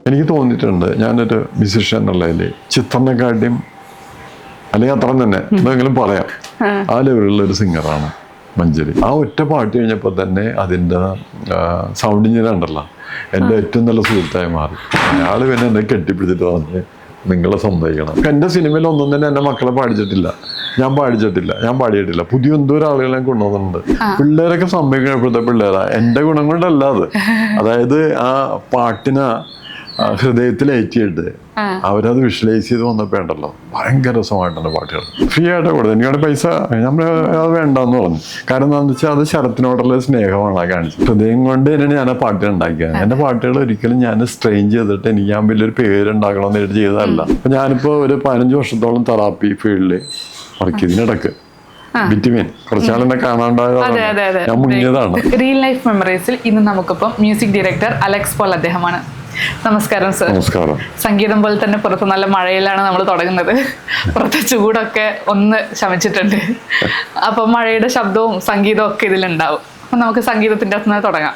എനിക്ക് തോന്നിയിട്ടുണ്ട് ഞാനൊരു മ്യൂസിഷ്യൻ എന്നുള്ളതിൽ ചിത്രനെക്കാട്ടിയും അല്ലെങ്കിൽ അത്ര തന്നെ എന്തെങ്കിലും പറയാം ആ ലെവലുള്ള ഒരു സിംഗറാണ് മഞ്ജരി. ആ ഒറ്റ പാട്ട് കഴിഞ്ഞപ്പോൾ തന്നെ അതിൻ്റെ സൗണ്ട് ഇങ്ങനെ ഉണ്ടല്ലോ, എൻ്റെ ഏറ്റവും നല്ല സുഹൃത്തായി മാറി. അയാൾ പിന്നെ എന്നെ കെട്ടിപ്പിടിച്ചിട്ട് പറഞ്ഞ് നിങ്ങളെ സമ്മതിക്കണം. എൻ്റെ സിനിമയിൽ ഒന്നും തന്നെ എൻ്റെ മക്കളെ പാടിച്ചിട്ടില്ല, ഞാൻ പാടിയിട്ടില്ല. പുതിയ എന്തോരം ആളുകളെ കൊണ്ടുവന്നിട്ടുണ്ട്. പിള്ളേരൊക്കെ സമ്മതിക്കപ്പെടുത്ത പിള്ളേരാ. എൻ്റെ ഗുണം കൊണ്ടല്ല അത്. അതായത് ആ പാട്ടിനെ ഹൃദയത്തിലേറ്റിയിട്ട് അവരത് വിഷ്വലൈസ് ചെയ്ത് വന്നപ്പോൾ ഉണ്ടല്ലോ ഭയങ്കര രസമായിട്ടുണ്ട് പാട്ടുകൾ. ഫ്രീ ആയിട്ട് കൊടുത്തത്. എനിക്കവിടെ പൈസ നമ്മൾ അത് വേണ്ടെന്ന് പറഞ്ഞു. കാരണം എന്താണെന്ന് വെച്ചാൽ അത് ശരത്തിനോടുള്ള സ്നേഹമാണ് ആ കാണിച്ചത്. ഹൃദയം കൊണ്ട് തന്നെയാണ് ഞാൻ ആ പാട്ട് ഉണ്ടാക്കിയത്. എൻ്റെ പാട്ടുകൾ ഒരിക്കലും ഞാൻ സ്ട്രെയിൻ ചെയ്തിട്ട് എനിക്ക് ഞാൻ വലിയൊരു പേരുണ്ടാക്കണമെന്ന് എഴുതി ചെയ്തതല്ല. അപ്പം ഞാനിപ്പോൾ ഒരു 15 വർഷത്തോളം തെറാപ്പി ഫീൽഡിൽ വർക്ക് ഇതിനിടക്ക് ബിറ്റ്വീൻ കുറച്ചാളെന്നെ കാണാണ്ടായതാണ്, ഞാൻ മുങ്ങിയതാണ്. റിയൽ ലൈഫ് മെമ്മറീസിൽ ഇന്ന് നമുക്കിപ്പം മ്യൂസിക് ഡയറക്ടർ അലക്സ് പോൾ അദ്ദേഹമാണ്. നമസ്കാരം സർ. നമസ്കാരം. സംഗീതം പോലെ തന്നെ പുറത്ത് നല്ല മഴയിലാണ് നമ്മൾ തുടങ്ങുന്നത്. പുറത്തെ ചൂടൊക്കെ ഒന്ന് ശമിച്ചിട്ടുണ്ട്. അപ്പൊ മഴയുടെ ശബ്ദവും സംഗീതവും ഒക്കെ ഇതിലുണ്ടാവും. അപ്പൊ നമുക്ക് സംഗീതത്തിന്റെ അകത്ത് നിന്ന് തുടങ്ങാം.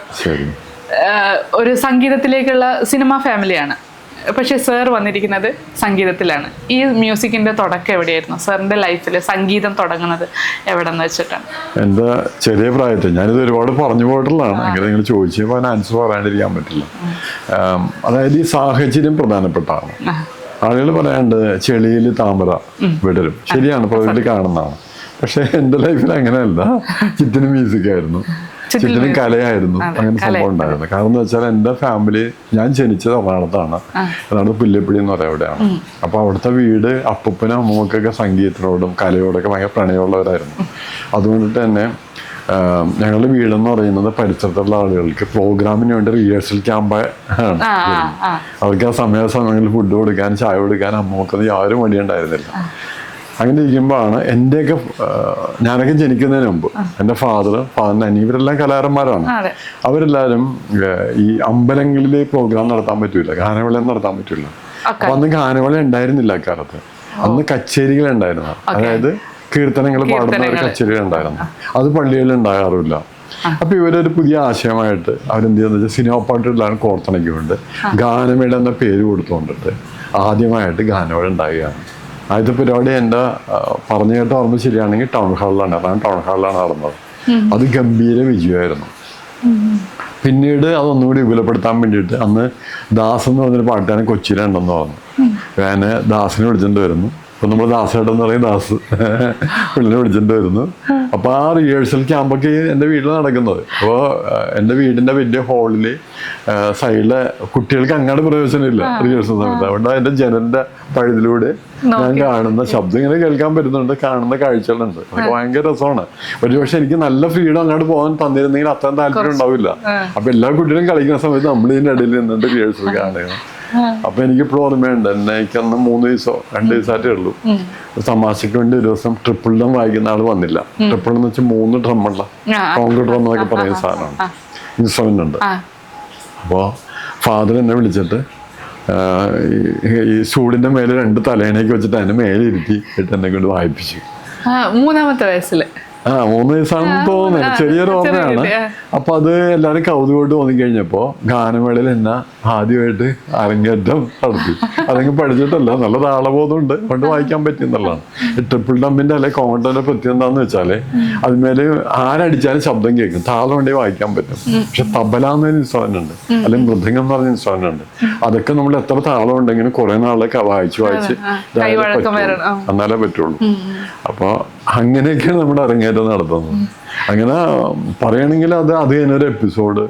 ഒരു സംഗീതത്തിലേക്കുള്ള സിനിമ ഫാമിലിയാണ്, പക്ഷെ സാർ വന്നിരിക്കുന്നത് സംഗീതത്തിലാണ്. ഈ മ്യൂസിക്കിന്റെ തുടക്കം എവിടെയായിരുന്നു സാറിന്റെ ലൈഫിൽ? സംഗീതം തുടങ്ങുന്നത് എവിടെ എന്ന് വെച്ചിട്ടാണ്? എൻ്റെ ചെറിയ പ്രായത്തിൽ ഞാനിത് ഒരുപാട് പറഞ്ഞു പോയിട്ടുള്ളതാണ്. അങ്ങനെ നിങ്ങൾ ചോദിച്ചപ്പോൾ അതിന് ആൻസർ പറയാണ്ടിരിക്കാൻ പറ്റില്ല. അതായത് ഈ സാഹചര്യം പ്രധാനപ്പെട്ടാണ്. ആളുകൾ പറയാണ്ട് ചെളിയിൽ താമര വിടരും, ശരിയാണ്, പ്രകൃതി കാണുന്നതാണ്. പക്ഷെ എൻ്റെ ലൈഫിൽ അങ്ങനെയല്ല. ചുറ്റിന് മ്യൂസിക്കായിരുന്നു, ചുറ്റിനും കലയായിരുന്നു. അങ്ങനെ സംഭവം ഉണ്ടായിരുന്നു. കാരണം എന്ന് വെച്ചാൽ എൻ്റെ ഫാമിലി, ഞാൻ ജനിച്ചത് എറണാകുളത്താണ്. അതാണ് പുല്ലപ്പള്ളി എന്ന് പറയുക അവിടെയാണ്. അപ്പോൾ അവിടുത്തെ വീട് അപ്പൂപ്പനും അമ്മൂക്കൊക്കെ സംഗീതത്തിനോടും കലയോടൊക്കെ ഭയങ്കര പ്രണയമുള്ളവരായിരുന്നു. അതുകൊണ്ടിട്ട് തന്നെ ഞങ്ങളുടെ വീടെന്ന് പറയുന്നത് പരിസരത്തുള്ള ആളുകൾക്ക് പ്രോഗ്രാമിന് വേണ്ടി റിഹേഴ്സൽ ക്യാമ്പ് ആണ്. അവർക്ക് ആ സമയങ്ങളിൽ ഫുഡ് കൊടുക്കാൻ, ചായ കൊടുക്കാൻ അമ്മൂക്കൊന്നും യാതൊരു മടിയുണ്ടായിരുന്നില്ല. അങ്ങനെ ഇരിക്കുമ്പോഴാണ് എൻ്റെയൊക്കെ, ഞാനൊക്കെ ജനിക്കുന്നതിന് മുമ്പ് എൻ്റെ ഫാദറിൻ്റെ ഇവരെല്ലാം കലാകാരന്മാരാണ്. അവരെല്ലാവരും ഈ അമ്പലങ്ങളിൽ പ്രോഗ്രാം നടത്താൻ പറ്റൂല, ഗാനമേള നടത്താൻ പറ്റൂല. അപ്പൊ അന്ന് ഗാനമേള ഉണ്ടായിരുന്നില്ല അക്കാലത്ത്. അന്ന് കച്ചേരികൾ ഉണ്ടായിരുന്നു. അതായത് കീർത്തനങ്ങൾ പാടുന്ന ഒരു കച്ചേരികൾ ഉണ്ടായിരുന്നു. അത് പള്ളികളിൽ ഉണ്ടാകാറില്ല. അപ്പൊ ഇവരൊരു പുതിയ ആശയമായിട്ട് അവരെന്ത് ചെയ്യുന്നത് വെച്ചാൽ സിനിമ പാട്ടുകളിലാണ് കോർത്തിണക്കിക്കൊണ്ട് ഗാനമേള എന്ന പേര് കൊടുത്തുകൊണ്ടിട്ട് ആദ്യമായിട്ട് ഗാനമേള ഉണ്ടാകുകയാണ്. ആദ്യത്തെ പരിപാടി എൻ്റെ പറഞ്ഞു കേട്ട ഓർമ്മ ശരിയാണെങ്കിൽ ടൗൺ ഹാളിലാണ് നടന്നത്. അത് ഗംഭീര വിജയമായിരുന്നു. പിന്നീട് അതൊന്നുകൂടി വിപുലപ്പെടുത്താൻ വേണ്ടിയിട്ട് അന്ന് ദാസ് എന്ന് പറഞ്ഞൊരു പാട്ടുകാരൻ കൊച്ചിയിലുണ്ടെന്ന് പറഞ്ഞു. ഞാൻ ദാസിനെ വിളിച്ചിട്ട് വരുന്നു. ഇപ്പം നമ്മൾ ദാസേട്ടെന്ന് പറയും, ദാസ് പുള്ളിനെ വിളിച്ചിട്ട് വരുന്നു. അപ്പോൾ ആ റിഹേഴ്സൽ ക്യാമ്പൊക്കെ എൻ്റെ വീട്ടിൽ നടക്കുന്നത്. അപ്പോൾ എൻ്റെ വീടിൻ്റെ വലിയ ഹാളിൽ സൈഡിലെ കുട്ടികൾക്ക് അങ്ങോട്ട് പ്രവേശനമില്ല റിഹേഴ്സൽ സമയത്ത്. അതുകൊണ്ട് അതിൻ്റെ ജനലിൻ്റെ പഴുതിലൂടെ ഞാൻ കാണുന്ന ശബ്ദം ഇങ്ങനെ കേൾക്കാൻ പറ്റുന്നുണ്ട്, കാണുന്ന കാഴ്ചകളുണ്ട്. അതൊക്കെ ഭയങ്കര രസമാണ്. ഒരുപക്ഷെ എനിക്ക് നല്ല ഫ്രീഡം അങ്ങോട്ട് പോകാൻ തന്നിരുന്നെങ്കിൽ അത്രയും താല്പര്യം ഉണ്ടാവില്ല. അപ്പൊ എല്ലാ കുട്ടികളും കളിക്കുന്ന സമയത്ത് നമ്മൾ ഇതിൻ്റെ ഇടയിൽ നിന്നിട്ട് റിഹേഴ്സൽ കാണുക. അപ്പൊ എനിക്കിപ്പോഴും ഓർമ്മയുണ്ട്, എനിക്കന്ന് 3 ദിവസമോ 2 ദിവസമായിട്ടേ ഉള്ളൂ. തമാശയ്ക്ക് വേണ്ടി ഒരു ദിവസം ട്രിപ്പിൾ ഡ്രം വായിക്കുന്ന ആൾ വന്നില്ല. ട്രിപ്പിൾ എന്ന് വെച്ചാൽ 3 ഡ്രമ്മുള്ള കോൺക്രീറ്റ് ഡ്രം എന്നൊക്കെ പറയുന്ന സാധനമാണ്, ഇൻസ്ട്രുമെന്റ് ഉണ്ട്. അപ്പോൾ ഫാദർ എന്നെ വിളിച്ചിട്ട് ഈ സ്റ്റൂഡിന്റെ മേലെ 2 തലേണയൊക്കെ വെച്ചിട്ട് അതിന്റെ മേലെ ഇരുത്തി എന്നെ കൊണ്ട് വായിപ്പിച്ചു. 3-ാമത്തെ വയസ്സിൽ 3 വയസ്സാണെന്ന് തോന്നുന്നത്, ചെറിയൊരു ഓർമ്മയാണ്. അപ്പൊ അത് എല്ലാവരും കൗതുകമായിട്ട് തോന്നിക്കഴിഞ്ഞപ്പോ ഗാനമേളയിൽ എന്നെ ആദ്യമായിട്ട് അരങ്ങേറ്റം നടത്തി. അതെങ്കിൽ പഠിച്ചിട്ടല്ല, നല്ല താളബോധമുണ്ട്, കൊണ്ട് വായിക്കാൻ പറ്റിയെന്നുള്ളതാണ്. ഈ ട്രിപ്പിൾ ഡമ്മിന്റെ അല്ലെ കോണ്ടന്റെ പ്രത്യേകത എന്താന്ന് വെച്ചാല് അതിന്മേല് ആരടിച്ചാലും ശബ്ദം കേൾക്കും, താളം ഉണ്ടെങ്കിൽ വായിക്കാൻ പറ്റും. പക്ഷെ തബല എന്നൊരു ഇൻസ്ട്രുമെന്റ് ഉണ്ട്, അല്ലെങ്കിൽ മൃദംഗം എന്ന് പറഞ്ഞ ഇൻസ്ട്രുമെന്റ് ഉണ്ട്. അതൊക്കെ നമ്മൾ എത്ര താളം ഉണ്ടെങ്കിലും കുറെ നാളൊക്കെ വായിച്ച് എന്നാലേ പറ്റുള്ളൂ. അപ്പൊ അങ്ങനെയൊക്കെയാണ് നമ്മുടെ അരങ്ങേറ്റം നടത്തുന്നത്. അങ്ങനെ പറയുകയാണെങ്കിൽ അത് കഴിഞ്ഞൊരു എപ്പിസോഡ്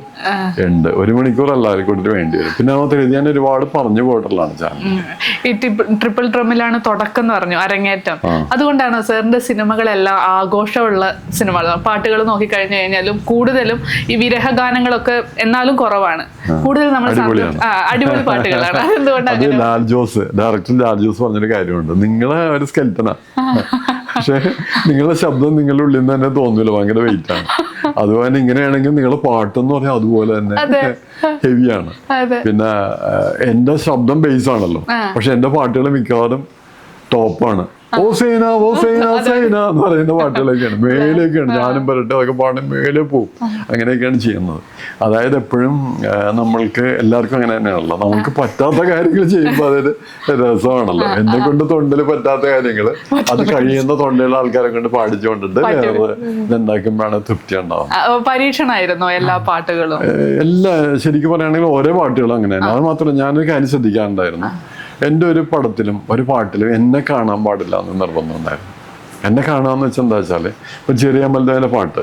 ഉണ്ട്. 1 മണിക്കൂർ എല്ലാവരും കൂടി വേണ്ടി വരും. പിന്നെ അത് എഴുതിയാൻ ഒരുപാട് പറഞ്ഞു പോയിട്ടുള്ളതാണ് ചാനൽ. ഈ ട്രിപ്പിൾ ഡ്രമ്മിലാണ് തുടക്കം എന്ന് പറഞ്ഞു, അരങ്ങേറ്റം. അതുകൊണ്ടാണ് സാറിന്റെ സിനിമകളെല്ലാം ആഘോഷമുള്ള സിനിമകൾ. പാട്ടുകൾ നോക്കിക്കഴിഞ്ഞു കഴിഞ്ഞാലും കൂടുതലും ഈ വിരഹ ഗാനങ്ങളൊക്കെ എന്നാലും കുറവാണ്. കൂടുതൽ നമ്മൾ അടിപൊളി പാട്ടുകളാണ്. അത് ലാൽ ജോസ്, ഡയറക്ടർ ലാൽ ജോസ് പറഞ്ഞൊരു കാര്യമുണ്ട്, നിങ്ങളെ ഒരു സ്കെൽറ്റനാ, പക്ഷെ നിങ്ങളുടെ ശബ്ദം നിങ്ങളുടെ ഉള്ളിൽ നിന്ന് തന്നെ തോന്നൂല, ഭയങ്കര വെയിറ്റ് ആണ്. അതുപോലെ ഇങ്ങനെയാണെങ്കിൽ നിങ്ങളുടെ പാട്ടെന്ന് പറഞ്ഞാൽ അതുപോലെ തന്നെ ഹെവിയാണ്. പിന്നെ എന്റെ ശബ്ദം ബേസ് ആണല്ലോ, പക്ഷെ എന്റെ പാട്ടുകൾ മിക്കവാറും ടോപ്പാണ്. ഓ സേന ഓ സേന സേന എന്ന് പറയുന്ന പാട്ടുകളൊക്കെയാണ്, മേലെയൊക്കെയാണ്. ഞാനും പറയട്ടെ അതൊക്കെ പാടും മേലെ പോവും, അങ്ങനെയൊക്കെയാണ് ചെയ്യുന്നത്. അതായത് എപ്പോഴും നമ്മൾക്ക് എല്ലാവർക്കും അങ്ങനെ തന്നെയാണല്ലോ, നമുക്ക് പറ്റാത്ത കാര്യങ്ങൾ ചെയ്യുമ്പോൾ അതൊരു രസമാണല്ലോ. എന്നെ കൊണ്ട് തൊണ്ടിൽ പറ്റാത്ത കാര്യങ്ങൾ അത് കഴിയുന്ന തൊണ്ടിലുള്ള ആൾക്കാരെ കൊണ്ട് പാടിച്ചുകൊണ്ടിട്ട് വേറെ ഇതുണ്ടാക്കുമ്പോഴാണ് തൃപ്തി ഉണ്ടാവും. പരീക്ഷണമായിരുന്നോ എല്ലാ പാട്ടുകളും? എല്ലാ ശരിക്കും പറയുകയാണെങ്കിൽ ഓരോ പാട്ടുകളും അങ്ങനെയാണ്. അത് മാത്രമല്ല ഞാനൊരു കാര്യം ശ്രദ്ധിക്കാറുണ്ടായിരുന്നു, എൻ്റെ ഒരു പടത്തിലും ഒരു പാട്ടിലും എന്നെ കാണാൻ പാടില്ല എന്ന് നിർബന്ധം ഉണ്ടായിരുന്നു. എന്നെ കാണാന്ന് വെച്ചാൽ എന്താ വെച്ചാൽ ഇപ്പൊ ചെറിയ അമ്പലത്തിലെ പാട്ട്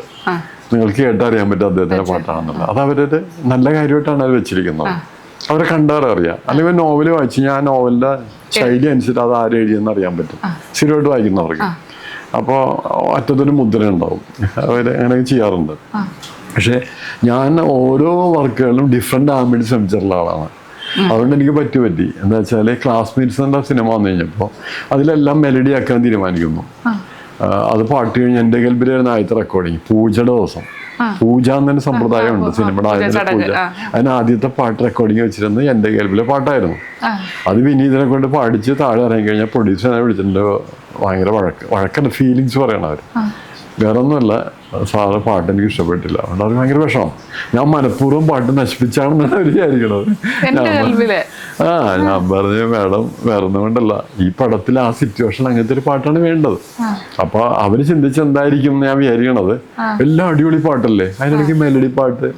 നിങ്ങൾക്ക് കേട്ടറിയാൻ പറ്റും അദ്ദേഹത്തിന്റെ പാട്ടാണെന്നല്ല, അത് അവരൊരു നല്ല കാര്യമായിട്ടാണ് അത് വെച്ചിരിക്കുന്നത്. അവരെ കണ്ടാററിയാം. അല്ലെങ്കിൽ നോവൽ വായിച്ച് ഞാൻ നോവലിന്റെ ശൈലി അനുസരിച്ച് അത് ആര് എഴുതിയെന്ന് അറിയാൻ പറ്റും സ്ഥിരമായിട്ട് വായിക്കുന്നവർക്ക്. അപ്പോൾ അറ്റത്തൊരു മുദ്ര ഉണ്ടാവും, അവർ അങ്ങനെ ചെയ്യാറുണ്ട്. പക്ഷെ ഞാൻ ഓരോ വർക്കുകളിലും ഡിഫറെന്റ് ആകാൻ വേണ്ടി ശ്രമിച്ചിട്ടുള്ള ആളാണ്. അതുകൊണ്ട് എനിക്ക് പറ്റി എന്താ വെച്ചാൽ ക്ലാസ്മേറ്റ്സ് എന്ന സിനിമ വന്നു കഴിഞ്ഞപ്പോൾ അതിലെല്ലാം മെലഡി ആക്കാൻ തീരുമാനിക്കുന്നു. അത് പാട്ട് കഴിഞ്ഞ് എൻ്റെ കൽബിലായിരുന്നു ആദ്യത്തെ റെക്കോർഡിങ്. പൂജയുടെ ദിവസം, പൂജ എന്നൊരു സമ്പ്രദായമുണ്ട് സിനിമയുടെ ആദ്യത്തെ പൂജ. അതിന് ആദ്യത്തെ പാട്ട് റെക്കോർഡിങ് വെച്ചിരുന്നത് എൻ്റെ കൽബിലെ പാട്ടായിരുന്നു. അത് വിനീതിനെ കൊണ്ട് പാടിച്ച് താഴെ ഇറങ്ങി കഴിഞ്ഞാൽ പ്രൊഡ്യൂസറിനെ വിളിച്ചിട്ടുണ്ട്. ഭയങ്കര വഴക്കല്ല, ഫീലിങ്സ് പറയണം അവർ, വേറെ ഒന്നുമല്ല. സാറ് പാട്ട് എനിക്ക് ഇഷ്ടപ്പെട്ടില്ല, അതുകൊണ്ട് അത് ഭയങ്കര വിഷമം. ഞാൻ മനഃപൂർവ്വം പാട്ട് നശിപ്പിച്ചാണെന്നാണ് അവർ വിചാരിക്കണത്. ഞാൻ പറഞ്ഞു മാഡം വേറെ ഒന്നും കൊണ്ടല്ല, ഈ പടത്തിൽ ആ സിറ്റുവേഷൻ അങ്ങനത്തെ ഒരു പാട്ടാണ് വേണ്ടത്. അപ്പൊ അവര് ചിന്തിച്ചെന്തായിരിക്കും ഞാൻ വിചാരിക്കണത്, എല്ലാം അടിപൊളി പാട്ടല്ലേ, അതിനിടയ്ക്ക് മെലഡി പാട്ട്.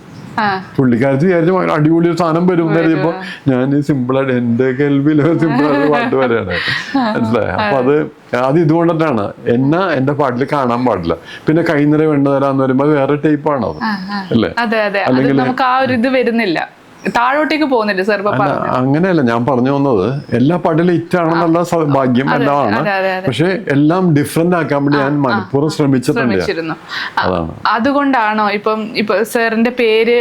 പുള്ളിക്കാരത്ത് വിചാരിച്ച അടിപൊളി ഒരു സാധനം വരും എന്ന് അറിയപ്പോ ഞാൻ സിമ്പിളായിട്ട് എൻ്റെ കേൾവിയിൽ സിമ്പിളായിട്ട് പാട്ട് വരെയാണ്, മനസ്സിലായി. അപ്പൊ അത് ഇതുകൊണ്ടിട്ടാണ് എൻ്റെ പാട്ടിൽ കാണാൻ പാടില്ല. പിന്നെ കൈനിറ വെണ്ണ തരാന്ന് പറയുമ്പോൾ അത് വേറെ ടൈപ്പാണ് അത്, അല്ലേ? അല്ലെങ്കിൽ നമുക്ക് ആ ഒരു ഇത് വരുന്നില്ല, താഴോട്ടേക്ക് പോകുന്നില്ല സർ. അങ്ങനെയല്ല ഞാൻ പറഞ്ഞു വന്നത്, എല്ലാ പാട്ടിലും ഹിറ്റാണെന്നുള്ള ഭാഗ്യം എല്ലാമാണ്. പക്ഷെ എല്ലാം ഡിഫറെന്റ് ആക്കാൻ വേണ്ടി ഞാൻ മനഃപൂർവ്വം ശ്രമിച്ചിട്ടുണ്ട്. അതുകൊണ്ടാണോ ഇപ്പൊ സാറിന്റെ പേര്,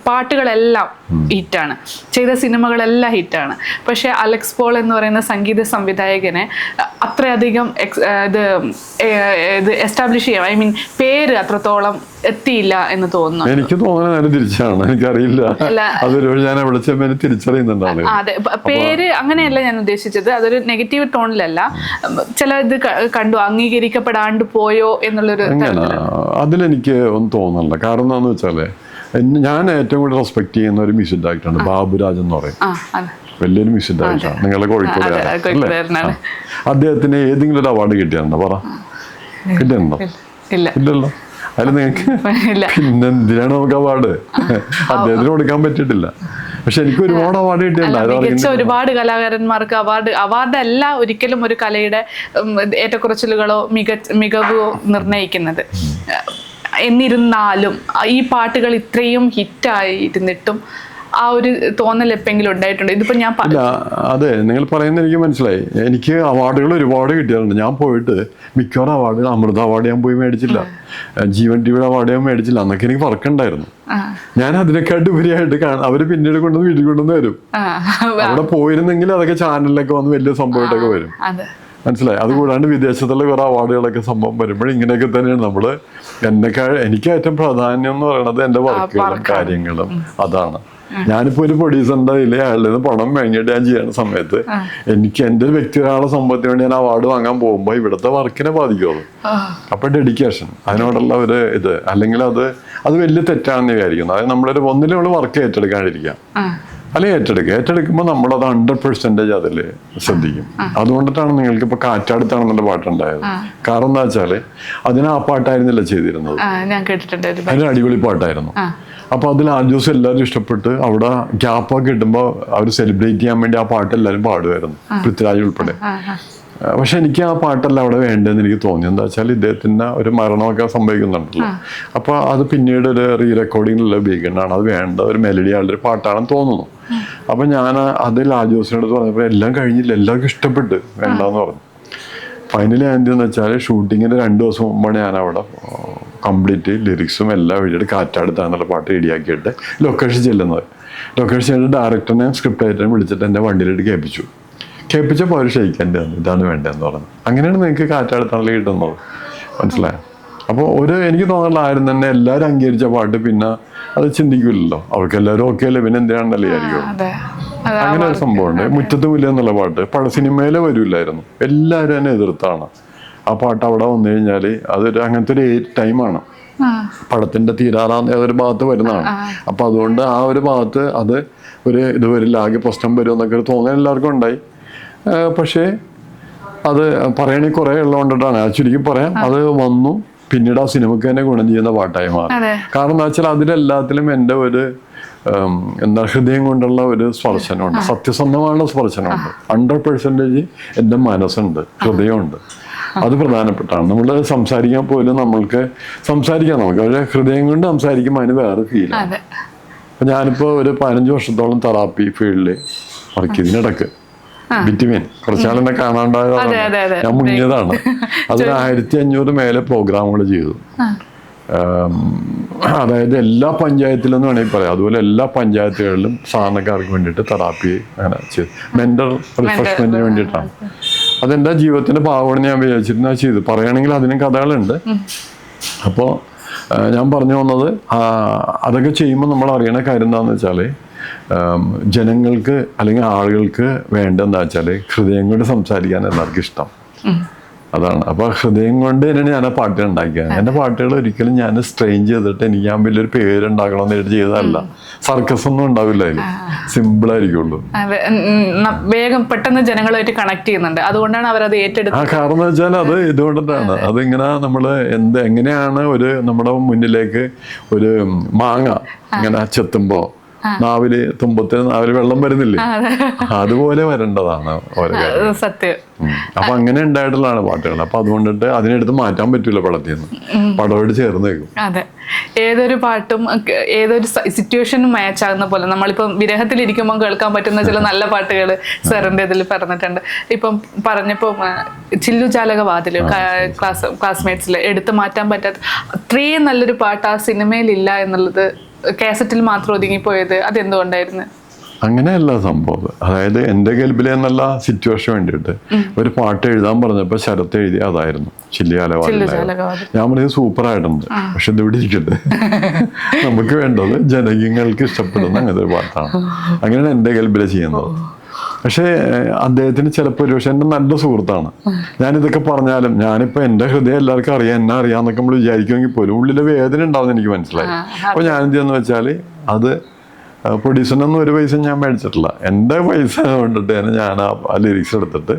പാട്ടുകളെല്ലാം ഹിറ്റാണ്, ചെയ്ത സിനിമകളെല്ലാം ഹിറ്റാണ്. പക്ഷെ അലക്സ് പോൾ എന്ന് പറയുന്ന സംഗീത സംവിധായകനെ അത്രയധികം ഇത് എസ്റ്റാബ്ലിഷ് ചെയ്യാം, ഐ മീൻ പേര് അത്രത്തോളം എത്തിയില്ല എന്ന് തോന്നുന്നു. എനിക്ക് തോന്നുന്നത് തിരിച്ചാണ്, എനിക്കറിയില്ല. ഞാൻ തിരിച്ചറിയുന്നുണ്ടാണ്. അതെ, പേര് അങ്ങനെയല്ല ഞാൻ ഉദ്ദേശിച്ചത്, അതൊരു നെഗറ്റീവ് ടോണിലല്ല. ചില ഇത് കണ്ടു അംഗീകരിക്കപ്പെടാണ്ട് പോയോ എന്നുള്ളൊരു. അതിലെനിക്ക് ഒന്നും തോന്നുന്നില്ല. കാരണം എന്താണെന്ന് വെച്ചാല് ഞാൻ ഏറ്റവും കൂടുതൽ റെസ്പെക്ട് ചെയ്യുന്ന ഒരു മ്യൂസിക് ഡയറക്ടറാണ് ബാബുരാജ് എന്ന് പറയും. വലിയൊരു മ്യൂസിക് ഡയറക്ടറാണ്, നിങ്ങളെ കോഴിക്കോട്. അദ്ദേഹത്തിന് ഏതെങ്കിലും ഒരു അവാർഡ് കിട്ടിയാണ്ടോ? പറ, കിട്ടിയിട്ടുണ്ടോ? ഇല്ലല്ലോ. അതിൽ നിങ്ങൾക്ക് പിന്നെ എന്തിനാണ് നമുക്ക് അവാർഡ്? അദ്ദേഹത്തിന് കൊടുക്കാൻ പറ്റിയിട്ടില്ല. പക്ഷെ എനിക്ക് ഒരുപാട് അവാർഡ് കിട്ടിയിട്ടുണ്ട്. ഒരുപാട് കലാകാരന്മാർക്ക് അവാർഡ് അല്ല ഒരിക്കലും ഒരു കലയുടെ ഏറ്റക്കുറച്ചിലുകളോ മികവോ നിർണ്ണയിക്കുന്നത്. എന്നിരുന്നാലും ഈ പാട്ടുകൾ ഇത്രയും ഹിറ്റായിരുന്നിട്ടും ആ ഒരു തോന്നൽ എപ്പെങ്കിലും ഉണ്ടായിട്ടുണ്ട്? ഇതിപ്പോ ഞാൻ അതെ, നിങ്ങൾ പറയുന്നത് എനിക്ക് മനസ്സിലായി. എനിക്ക് അവാർഡുകൾ ഒരുപാട് കിട്ടിയിട്ടുണ്ട്. ഞാൻ പോയിട്ട് മിക്കവാറും അവാർഡുകൾ, അമൃത അവാർഡ് ഞാൻ പോയി മേടിച്ചില്ല, ജീവൻ ടിവിയുടെ അവാർഡ് ഞാൻ മേടിച്ചില്ല. അന്നൊക്കെ എനിക്ക് വർക്കുണ്ടായിരുന്നു. ഞാൻ അതിനെക്കാട്ട് ഉപരിയായിട്ട് അവര് പിന്നീട് കൊണ്ടുവന്ന് വീട്ടിൽ കൊണ്ടുവന്ന് വരും. അവിടെ പോയിരുന്നെങ്കിൽ അതൊക്കെ ചാനലിലൊക്കെ വന്ന് വലിയ സംഭവമായിട്ടൊക്കെ വരും, മനസ്സിലായി. അതുകൂടാണ്ട് വിദേശത്തുള്ള കുറെ അവാർഡുകളൊക്കെ സംഭവം വരുമ്പോൾ ഇങ്ങനെയൊക്കെ തന്നെയാണ് നമ്മള്. എനിക്ക് ഏറ്റവും പ്രാധാന്യം എന്ന് പറയുന്നത് എൻ്റെ വർക്കുകളും കാര്യങ്ങളും അതാണ്. ഞാനിപ്പോ ഒരു പ്രൊഡ്യൂസറിന്റെ ഇതിൽ അയാളുടെ നിന്ന് പണം വാങ്ങിയിട്ട് ഞാൻ ചെയ്യുന്ന സമയത്ത് എനിക്ക് എൻ്റെ വ്യക്തിപരമായ സംഭവത്തിന് വേണ്ടി ഞാൻ അവാർഡ് വാങ്ങാൻ പോകുമ്പോൾ ഇവിടുത്തെ വർക്കിനെ ബാധിക്കുള്ളൂ. അപ്പൊ ഡെഡിക്കേഷൻ, അതിനോടുള്ള ഒരു ഇത്, അല്ലെങ്കിൽ അത് വലിയ തെറ്റാണെന്ന് വിചാരിക്കുന്നു. അതായത് നമ്മളൊരു ഒന്നിലുള്ള വർക്ക് ഏറ്റെടുക്കാണ്ടിരിക്കാം, അല്ലെങ്കിൽ ഏറ്റെടുക്കുമ്പോൾ നമ്മളത് 100% അതിൽ ശ്രദ്ധിക്കും. അതുകൊണ്ടിട്ടാണ് നിങ്ങൾക്ക് ഇപ്പൊ കാറ്റാടുത്താണെന്നുള്ള പാട്ടുണ്ടായത്. കാരണം എന്താ വെച്ചാല് അതിന് ആ പാട്ടായിരുന്നില്ല ചെയ്തിരുന്നത്, അതിന് അടിപൊളി പാട്ടായിരുന്നു. അപ്പൊ അതിൽ ആ ദിവസം എല്ലാവരും ഇഷ്ടപ്പെട്ട് അവിടെ ഗ്യാപ്പൊക്കെ കിട്ടുമ്പോൾ അവർ സെലിബ്രേറ്റ് ചെയ്യാൻ വേണ്ടി ആ പാട്ട് എല്ലാവരും പാടുമായിരുന്നു, പൃഥ്വിരാജ് ഉൾപ്പെടെ. പക്ഷെ എനിക്ക് ആ പാട്ടല്ല അവിടെ വേണ്ടതെന്ന് എനിക്ക് തോന്നി. എന്താ വെച്ചാൽ ഇദ്ദേഹത്തിന്റെ ഒരു മരണമൊക്കെ സംഭവിക്കുന്നുണ്ടല്ലോ. അപ്പൊ അത് പിന്നീട് ഒരു റീ റെക്കോർഡിങ്ങിലുള്ള ഉപയോഗിക്കേണ്ടതാണ്, അത് വേണ്ട ഒരു മെലഡി ആളുടെ ഒരു പാട്ടാണെന്ന് തോന്നുന്നു. അപ്പൊ ഞാൻ അത് ലാജോസിനോട് പറഞ്ഞപ്പോൾ എല്ലാം കഴിഞ്ഞില്ല, എല്ലാവർക്കും ഇഷ്ടപ്പെട്ട് വേണ്ടെന്ന് പറഞ്ഞു. ഫൈനലി എന്തെന്ന് വെച്ചാൽ ഷൂട്ടിങ്ങിന് 2 ദിവസം മുമ്പാണ് ഞാൻ അവിടെ കംപ്ലീറ്റ് ലിറിക്സും എല്ലാം എഴുതിയിട്ട് കാറ്റാടുത്താന്നുള്ള പാട്ട് റെഡിയാക്കിയിട്ട് ലൊക്കേഷൻ ചെല്ലുന്നത്. ലൊക്കേഷൻ ചെല്ലിട്ട് ഡയറക്ടറിനെ സ്ക്രിപ്റ്റ് ആയിട്ട് വിളിച്ചിട്ട് എൻ്റെ വണ്ടിയിലിട്ട് കേൾപ്പിച്ചപ്പോൾ അവർ ക്ഷയിക്കേണ്ടി വന്നു, ഇതാണ് വേണ്ടതെന്ന് പറഞ്ഞു. അങ്ങനെയാണ് നിങ്ങൾക്ക് കാറ്റാടുത്താണല്ലോ കിട്ടുന്നത്, മനസ്സിലായോ? അപ്പോൾ എനിക്ക് തോന്നുന്നില്ല ആരും തന്നെ എല്ലാവരും അംഗീകരിച്ച പാട്ട് പിന്നെ അത് ചിന്തിക്കില്ലല്ലോ, അവർക്ക് എല്ലാവരും ഓക്കെ അല്ലേ, പിന്നെ എന്തിനാണല്ലേ ആയിരിക്കും. അങ്ങനെ ഒരു സംഭവമുണ്ട്. മുറ്റത്ത് പുല്ല് എന്നുള്ള പാട്ട് പഴ സിനിമയിലെ വരില്ലായിരുന്നു, എല്ലാവരും തന്നെ എതിർത്താണ്. ആ പാട്ട് അവിടെ വന്നു കഴിഞ്ഞാൽ അങ്ങനത്തെ ഒരു ടൈമാണ്, പടത്തിന്റെ തീരാറാം ഒരു ഭാഗത്ത് വരുന്നതാണ്. അപ്പൊ അതുകൊണ്ട് ആ ഒരു ഭാഗത്ത് അത് ഇത് വരില്ല, ആകെ പ്രശ്നം വരും എന്നൊക്കെ ഒരു തോന്നൽ എല്ലാവർക്കും ഉണ്ടായി. പക്ഷേ അത് പറയണെങ്കിൽ കുറെ ഉള്ളതുകൊണ്ടിട്ടാണ് ചുരുക്കി പറയാം, അത് വന്നു. പിന്നീട് ആ സിനിമയ്ക്ക് തന്നെ ഗുണം ചെയ്യുന്ന പാട്ടായി മാറി. കാരണം എന്താ വെച്ചാൽ അതിലെല്ലാത്തിലും എൻ്റെ ഒരു ഹൃദയം കൊണ്ടുള്ള ഒരു സ്പർശനമുണ്ട്, സത്യസന്ധമായുള്ള സ്പർശനമുണ്ട്. 100% എൻ്റെ മനസ്സുണ്ട്, ഹൃദയമുണ്ട്. അത് പ്രധാനപ്പെട്ടാണ്. നമ്മൾ സംസാരിക്കാൻ പോലും സംസാരിക്കാം നമുക്ക്, പക്ഷേ ഹൃദയം കൊണ്ട് സംസാരിക്കുമ്പോൾ അതിന് വേറെ ഫീലാണ്. അപ്പം ഞാനിപ്പോൾ ഒരു 15 വർഷത്തോളം തെറാപ്പി ഫീൽഡിൽ വർക്ക് ചെയ്തു. ഇതിനിടക്ക് ബിറ്റ്വീൻ കുറച്ചാളെന്നെ കാണാണ്ടായതാണ്, ഞാൻ മുങ്ങിയതാണ്. അതിന് 1500 മേലെ പ്രോഗ്രാമുകൾ ചെയ്തു. അതായത് എല്ലാ പഞ്ചായത്തിലും എന്ന് വേണമെങ്കിൽ പറയാം. അതുപോലെ എല്ലാ പഞ്ചായത്തുകളിലും സാധാരണക്കാർക്ക് വേണ്ടിയിട്ട് തെറാപ്പി അങ്ങനെ ചെയ്തു, മെന്റൽ റിഫ്രഷ്മെന്റിന് വേണ്ടിയിട്ടാണ്. അതെൻ്റെ ജീവിതത്തിന്റെ ഭാഗമാണ് ഞാൻ വിചാരിച്ചിരുന്ന ചെയ്തു. പറയുകയാണെങ്കിൽ അതിനും കഥകളുണ്ട്. അപ്പോൾ ഞാൻ പറഞ്ഞു വന്നത്, അതൊക്കെ ചെയ്യുമ്പോൾ നമ്മൾ അറിയണ കാര്യം എന്താണെന്ന് വെച്ചാൽ, ജനങ്ങൾക്ക് അല്ലെങ്കിൽ ആളുകൾക്ക് വേണ്ടെന്താ വെച്ചാൽ ഹൃദയം കൊണ്ട് സംസാരിക്കാൻ എല്ലാവർക്കും ഇഷ്ടം അതാണ്. അപ്പൊ ഹൃദയം കൊണ്ട് തന്നെയാണ് ഞാൻ ആ പാട്ട് ഉണ്ടാക്കിയത്. എൻ്റെ പാട്ടുകൾ ഒരിക്കലും ഞാൻ സ്ട്രെയിൻ ചെയ്തിട്ട് എനിക്ക് ഞാൻ വലിയൊരു പേരുണ്ടാക്കണം എന്ന് ചെയ്തതല്ല. സർക്കസ് ഒന്നും ഉണ്ടാവില്ല, അതിൽ സിമ്പിൾ ആയിരിക്കുള്ളൂ. വേഗം പെട്ടെന്ന് ജനങ്ങളുമായിട്ട് കണക്ട് ചെയ്യുന്നുണ്ട്, അതുകൊണ്ടാണ് അവരത് ഏറ്റെടുത്തത്. കാരണം എന്ന് വെച്ചാൽ അത് ഇതുകൊണ്ടിട്ടാണ്. അതിങ്ങനെ നമ്മള് എങ്ങനെയാണ് നമ്മുടെ മുന്നിലേക്ക് ഒരു മാങ്ങ ഇങ്ങനെ ചെത്തുമ്പോ നാവില് വെള്ളം വരുന്നില്ലേ, അതുപോലെ വരേണ്ടതാണ് ഓരോ കാര്യം. സത്യം. അപ്പൊ അങ്ങനെ ഉണ്ടായിട്ടുള്ളതാണ് പാട്ടുകൾ. അപ്പൊ അതുകൊണ്ടിട്ട് അതിനെടുത്ത് മാറ്റാൻ പറ്റൂല പടത്തിൽ നിന്ന്, പടമായിട്ട് ചേർന്ന് വെക്കും. അതെ, ഏതൊരു പാട്ടും ഏതൊരു സിറ്റുവേഷനും മാച്ച് ആകുന്ന പോലെ. നമ്മളിപ്പം വിരഹത്തിലിരിക്കുമ്പോൾ കേൾക്കാൻ പറ്റുന്ന ചില നല്ല പാട്ടുകൾ സാറിന്റെ ഇതിൽ പറഞ്ഞിട്ടുണ്ട്. ഇപ്പം പറഞ്ഞപ്പോൾ ചില്ലു ജാലക വാതില് ക്ലാസ്മേറ്റ്സിൽ എടുത്തു മാറ്റാൻ പറ്റാത്ത അത്രയും നല്ലൊരു പാട്ട് ആ സിനിമയിലില്ല എന്നുള്ളത്, കാസറ്റിൽ മാത്രം ഒതുങ്ങിപ്പോയത് അതെന്തുകൊണ്ടായിരുന്നു? അങ്ങനെയല്ല സംഭവം. അതായത് എൻ്റെ ഗൽബിലെ എന്നുള്ള സിറ്റുവേഷൻ വേണ്ടിയിട്ട് ഒരു പാട്ട് എഴുതാൻ പറഞ്ഞപ്പോൾ ശരത്ത് എഴുതി അതായിരുന്നു, ചില്ലുജാലവാതിലായിരുന്നു. ഞാൻ പറഞ്ഞത് സൂപ്പറായിട്ടുണ്ട്, പക്ഷെ ഇത് ഇവിടെ ഇരിക്കട്ടെ, നമുക്ക് വേണ്ടത് ജനകീയങ്ങൾക്ക് ഇഷ്ടപ്പെടുന്ന അങ്ങനത്തെ ഒരു പാട്ടാണ്. അങ്ങനെയാണ് എൻ്റെ ഗൽബിലെ ചെയ്യുന്നത്. പക്ഷേ അദ്ദേഹത്തിന് ചിലപ്പോൾ ഒരു പക്ഷെ എൻ്റെ നല്ല സുഹൃത്താണ്. ഞാനിതൊക്കെ പറഞ്ഞാലും, ഞാനിപ്പോൾ എൻ്റെ ഹൃദയം എല്ലാവർക്കും അറിയാം, എന്നെ അറിയാമെന്നൊക്കെ നമ്മൾ വിചാരിക്കുമെങ്കിൽ പോലും ഉള്ളിലെ വേദന ഉണ്ടാവുമെന്ന് എനിക്ക് മനസ്സിലായി. അപ്പോൾ ഞാൻ എന്ത് ചെയ്യുന്നു വെച്ചാൽ, അത് പ്രൊഡ്യൂസറിനൊന്നും ഒരു പൈസ ഞാൻ മേടിച്ചിട്ടില്ല, എൻ്റെ പൈസ കൊണ്ടിട്ട് തന്നെ ഞാൻ ആ ലിറിക്സ് എടുത്തിട്ട്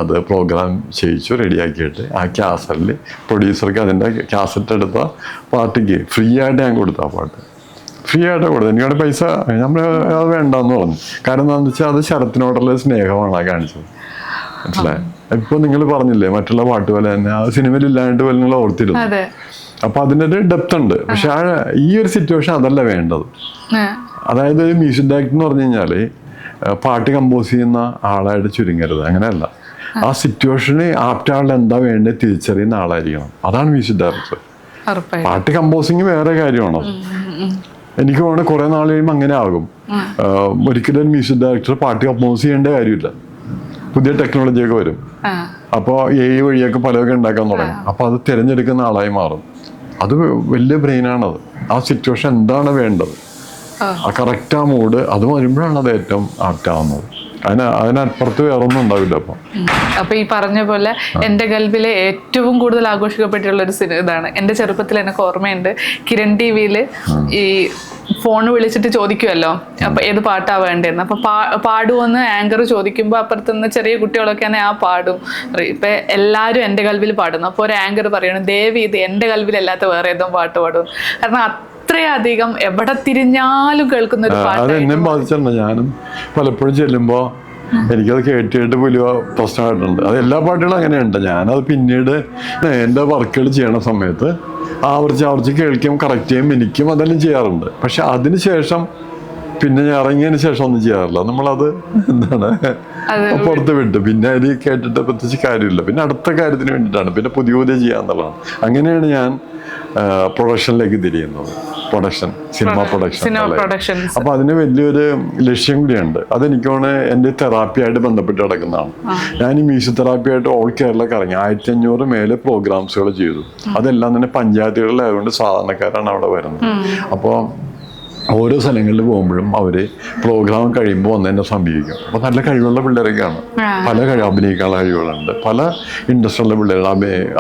അത് പ്രോഗ്രാം ചെയ്യിച്ചു, റെഡിയാക്കിയിട്ട് ആ ക്യാസറ്റിൽ പ്രൊഡ്യൂസർക്ക് അതിൻ്റെ ക്യാസറ്റ് എടുത്ത പാർട്ടിക്ക് ഫ്രീ ആയിട്ട് ഞാൻ കൊടുത്ത ആ പാട്ട് ഫ്രീ ആയിട്ട് കൊടുത്തു. എനിക്കവിടെ പൈസ നമ്മൾ അത് വേണ്ടെന്ന് പറഞ്ഞു. കാരണം എന്താണെന്ന് വെച്ചാൽ അത് ശരത്തിനോടുള്ള സ്നേഹമാണ് ആ കാണിച്ചത്, മനസ്സിലായി. ഇപ്പൊ നിങ്ങൾ പറഞ്ഞില്ലേ മറ്റുള്ള പാട്ട് പോലെ തന്നെ ആ സിനിമയിൽ ഇല്ലാണ്ട് പോലെ നിങ്ങൾ ഓർത്തിരുന്നു. അപ്പൊ അതിനൊരു ഡെപ്ത് ഉണ്ട്. പക്ഷെ ഈ ഒരു സിറ്റുവേഷൻ അതല്ല വേണ്ടത്. അതായത് മ്യൂസിക് ഡയറക്ടർ എന്ന് പറഞ്ഞു കഴിഞ്ഞാല് പാട്ട് കമ്പോസ് ചെയ്യുന്ന ആളായിട്ട് ചുരുങ്ങരുത്, അങ്ങനെയല്ല. ആ സിറ്റുവേഷന് ആപ്റ്റാളിൽ എന്താ വേണ്ടത് തിരിച്ചറിയുന്ന ആളായിരിക്കണം. അതാണ് മ്യൂസിക് ഡയറക്ടർ. പാട്ട് കമ്പോസിങ് വേറെ കാര്യമാണോ? എനിക്ക് തോന്നുന്നു കുറെ നാൾ കഴിയുമ്പോൾ അങ്ങനെ ആകും. ഒരിക്കലും മ്യൂസിക് ഡയറക്ടർ പാട്ട് കമ്പോസ് ചെയ്യേണ്ട കാര്യമില്ല. പുതിയ ടെക്നോളജിയൊക്കെ വരും. അപ്പോൾ AI വഴിയൊക്കെ പലതൊക്കെ ഉണ്ടാക്കാൻ തുടങ്ങും. അപ്പോൾ അത് തിരഞ്ഞെടുക്കുന്ന ആളായി മാറും. അത് വലിയ ബ്രെയിനാണത്. ആ സിറ്റുവേഷൻ എന്താണ് വേണ്ടത്, ആ കറക്റ്റ് ആ മൂഡ് അത് വരുമ്പോഴാണ് അത് ഏറ്റവും ആപ്റ്റാവുന്നത്. അതിനപ്പുറത്ത് വേറെ ഒന്നും ഉണ്ടാവില്ല. അപ്പൊ ഈ പറഞ്ഞ പോലെ എൻ്റെ ഗൾബിലെ ഏറ്റവും കൂടുതൽ ആഘോഷിക്കപ്പെട്ടുള്ള ഒരു ഇതാണ്. എൻ്റെ ചെറുപ്പത്തിൽ എനിക്ക് ഓർമ്മയുണ്ട്, കിരൺ TV-യിൽ ഈ ഫോൺ വിളിച്ചിട്ട് ചോദിക്കുമല്ലോ അപ്പൊ ഏത് പാട്ടാ വേണ്ടതെന്ന്. അപ്പൊ പാടുമെന്ന് ആങ്കർ ചോദിക്കുമ്പോൾ അപ്പുറത്തുനിന്ന് ചെറിയ കുട്ടികളൊക്കെയാണ് ആ പാടും. ഇപ്പൊ എല്ലാവരും എൻ്റെ ഗൾബിൽ പാടുന്നു. അപ്പോൾ ഒരു ആങ്കർ പറയണം, ദേവി ഇത് എൻ്റെ ഗൾബിലല്ലാത്ത വേറെ ഏതോ പാട്ട് പാടും. കാരണം അത്രയധികം എവിടെ തിരിഞ്ഞാലും കേൾക്കുന്ന ഒരു പാട്ട്. അതെന്നെ ബാധിച്ചിട്ടുണ്ട്. ഞാനും പലപ്പോഴും ചെല്ലുമ്പോ എനിക്കത് കേട്ടിട്ട് വലിയ പ്രശ്നമായിട്ടുണ്ട്. അത് എല്ലാ പാട്ടുകളും അങ്ങനെയുണ്ട്. ഞാനത് പിന്നീട് എൻ്റെ വർക്കുകൾ ചെയ്യണ സമയത്ത് ആവർത്തിച്ച് കേൾക്കുകയും കറക്റ്റ് ചെയ്യും, എനിക്കും അതെല്ലാം ചെയ്യാറുണ്ട്. പക്ഷെ അതിന് ശേഷം പിന്നെ ഞാൻ ഇറങ്ങിയതിന് ശേഷം ഒന്നും ചെയ്യാറില്ല. നമ്മളത് എന്താണ് പുറത്ത് വിട്ടു. പിന്നെ അതിൽ കേട്ടിട്ട് പ്രത്യേകിച്ച് കാര്യമില്ല. പിന്നെ അടുത്ത കാര്യത്തിന് വേണ്ടിയിട്ടാണ് പിന്നെ പുതിയ പുതിയ ചെയ്യാന്നുള്ളതാണ്. അങ്ങനെയാണ് ഞാൻ പ്രൊഡക്ഷനിലേക്ക് തിരിയുന്നത്. Cinema production. അപ്പൊ അതിന് വലിയൊരു ലക്ഷ്യം കൂടിയുണ്ട്. അതെനിക്കാണ് എൻ്റെ തെറാപ്പിയായിട്ട് ബന്ധപ്പെട്ട് കിടക്കുന്നതാണ്. ഞാൻ ഈ മ്യൂസിക് തെറാപ്പിയായിട്ട് ഓൾ കേരള കറങ്ങി 1500 മേലെ പ്രോഗ്രാംസുകൾ ചെയ്തു. അതെല്ലാം തന്നെ പഞ്ചായത്തുകളിലായതുകൊണ്ട് സാധാരണക്കാരാണ് അവിടെ വരുന്നത്. അപ്പോൾ ഓരോ സ്ഥലങ്ങളിൽ പോകുമ്പോഴും അവര് പ്രോഗ്രാം കഴിയുമ്പോൾ വന്ന് എന്നെ സമീപിക്കും. അപ്പൊ നല്ല കഴിവുള്ള പിള്ളേരൊക്കെയാണ്. അഭിനയിക്കാനുള്ള കഴിവുകളുണ്ട്. പല ഇൻഡസ്ട്രിയിലുള്ള പിള്ളേർ,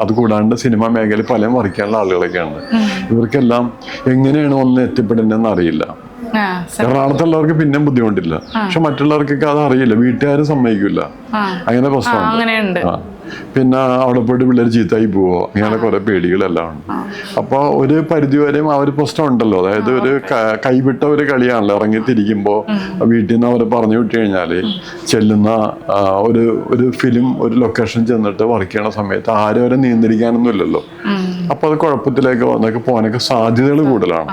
അതുകൂടാണ്ട് സിനിമാ മേഖലയിൽ പലരും വരയ്ക്കാനുള്ള ആളുകളൊക്കെയാണ്. ഇവർക്കെല്ലാം എങ്ങനെയാണ് ഒന്ന് എത്തിപ്പെടുന്നതെന്ന് അറിയില്ല. എറണാകുളത്തുള്ളവർക്ക് പിന്നെ ബുദ്ധിമുട്ടില്ല. പക്ഷെ മറ്റുള്ളവർക്കൊക്കെ അത് അറിയില്ല. വീട്ടുകാരും സമ്മതിക്കില്ല. അങ്ങനെ പ്രശ്നമുണ്ട്. പിന്നെ അവിടെ പോയിട്ട് പിള്ളേർ ചീത്തായി പോവോ, അങ്ങനെ കുറെ പേടികളെല്ലാം ഉണ്ട്. അപ്പൊ ഒരു പരിധിവരെയും ആ ഒരു പ്രശ്നം ഉണ്ടല്ലോ. അതായത് ഒരു കൈവിട്ട ഒരു കളിയാണല്ലോ. ഇറങ്ങിത്തിരിക്കുമ്പോ വീട്ടിൽ നിന്ന് അവരെ പറഞ്ഞു വിട്ടു കഴിഞ്ഞാല് ചെല്ലുന്ന ഒരു ഫിലിം ഒരു ലൊക്കേഷൻ ചെന്നിട്ട് വർക്ക് ചെയ്യണ സമയത്ത് ആരും അവരെ നിയന്ത്രിക്കാനൊന്നും ഇല്ലല്ലോ. അപ്പൊ അത് കുഴപ്പത്തിലേക്ക് വന്നൊക്കെ പോകാനൊക്കെ സാധ്യതകൾ കൂടുതലാണ്.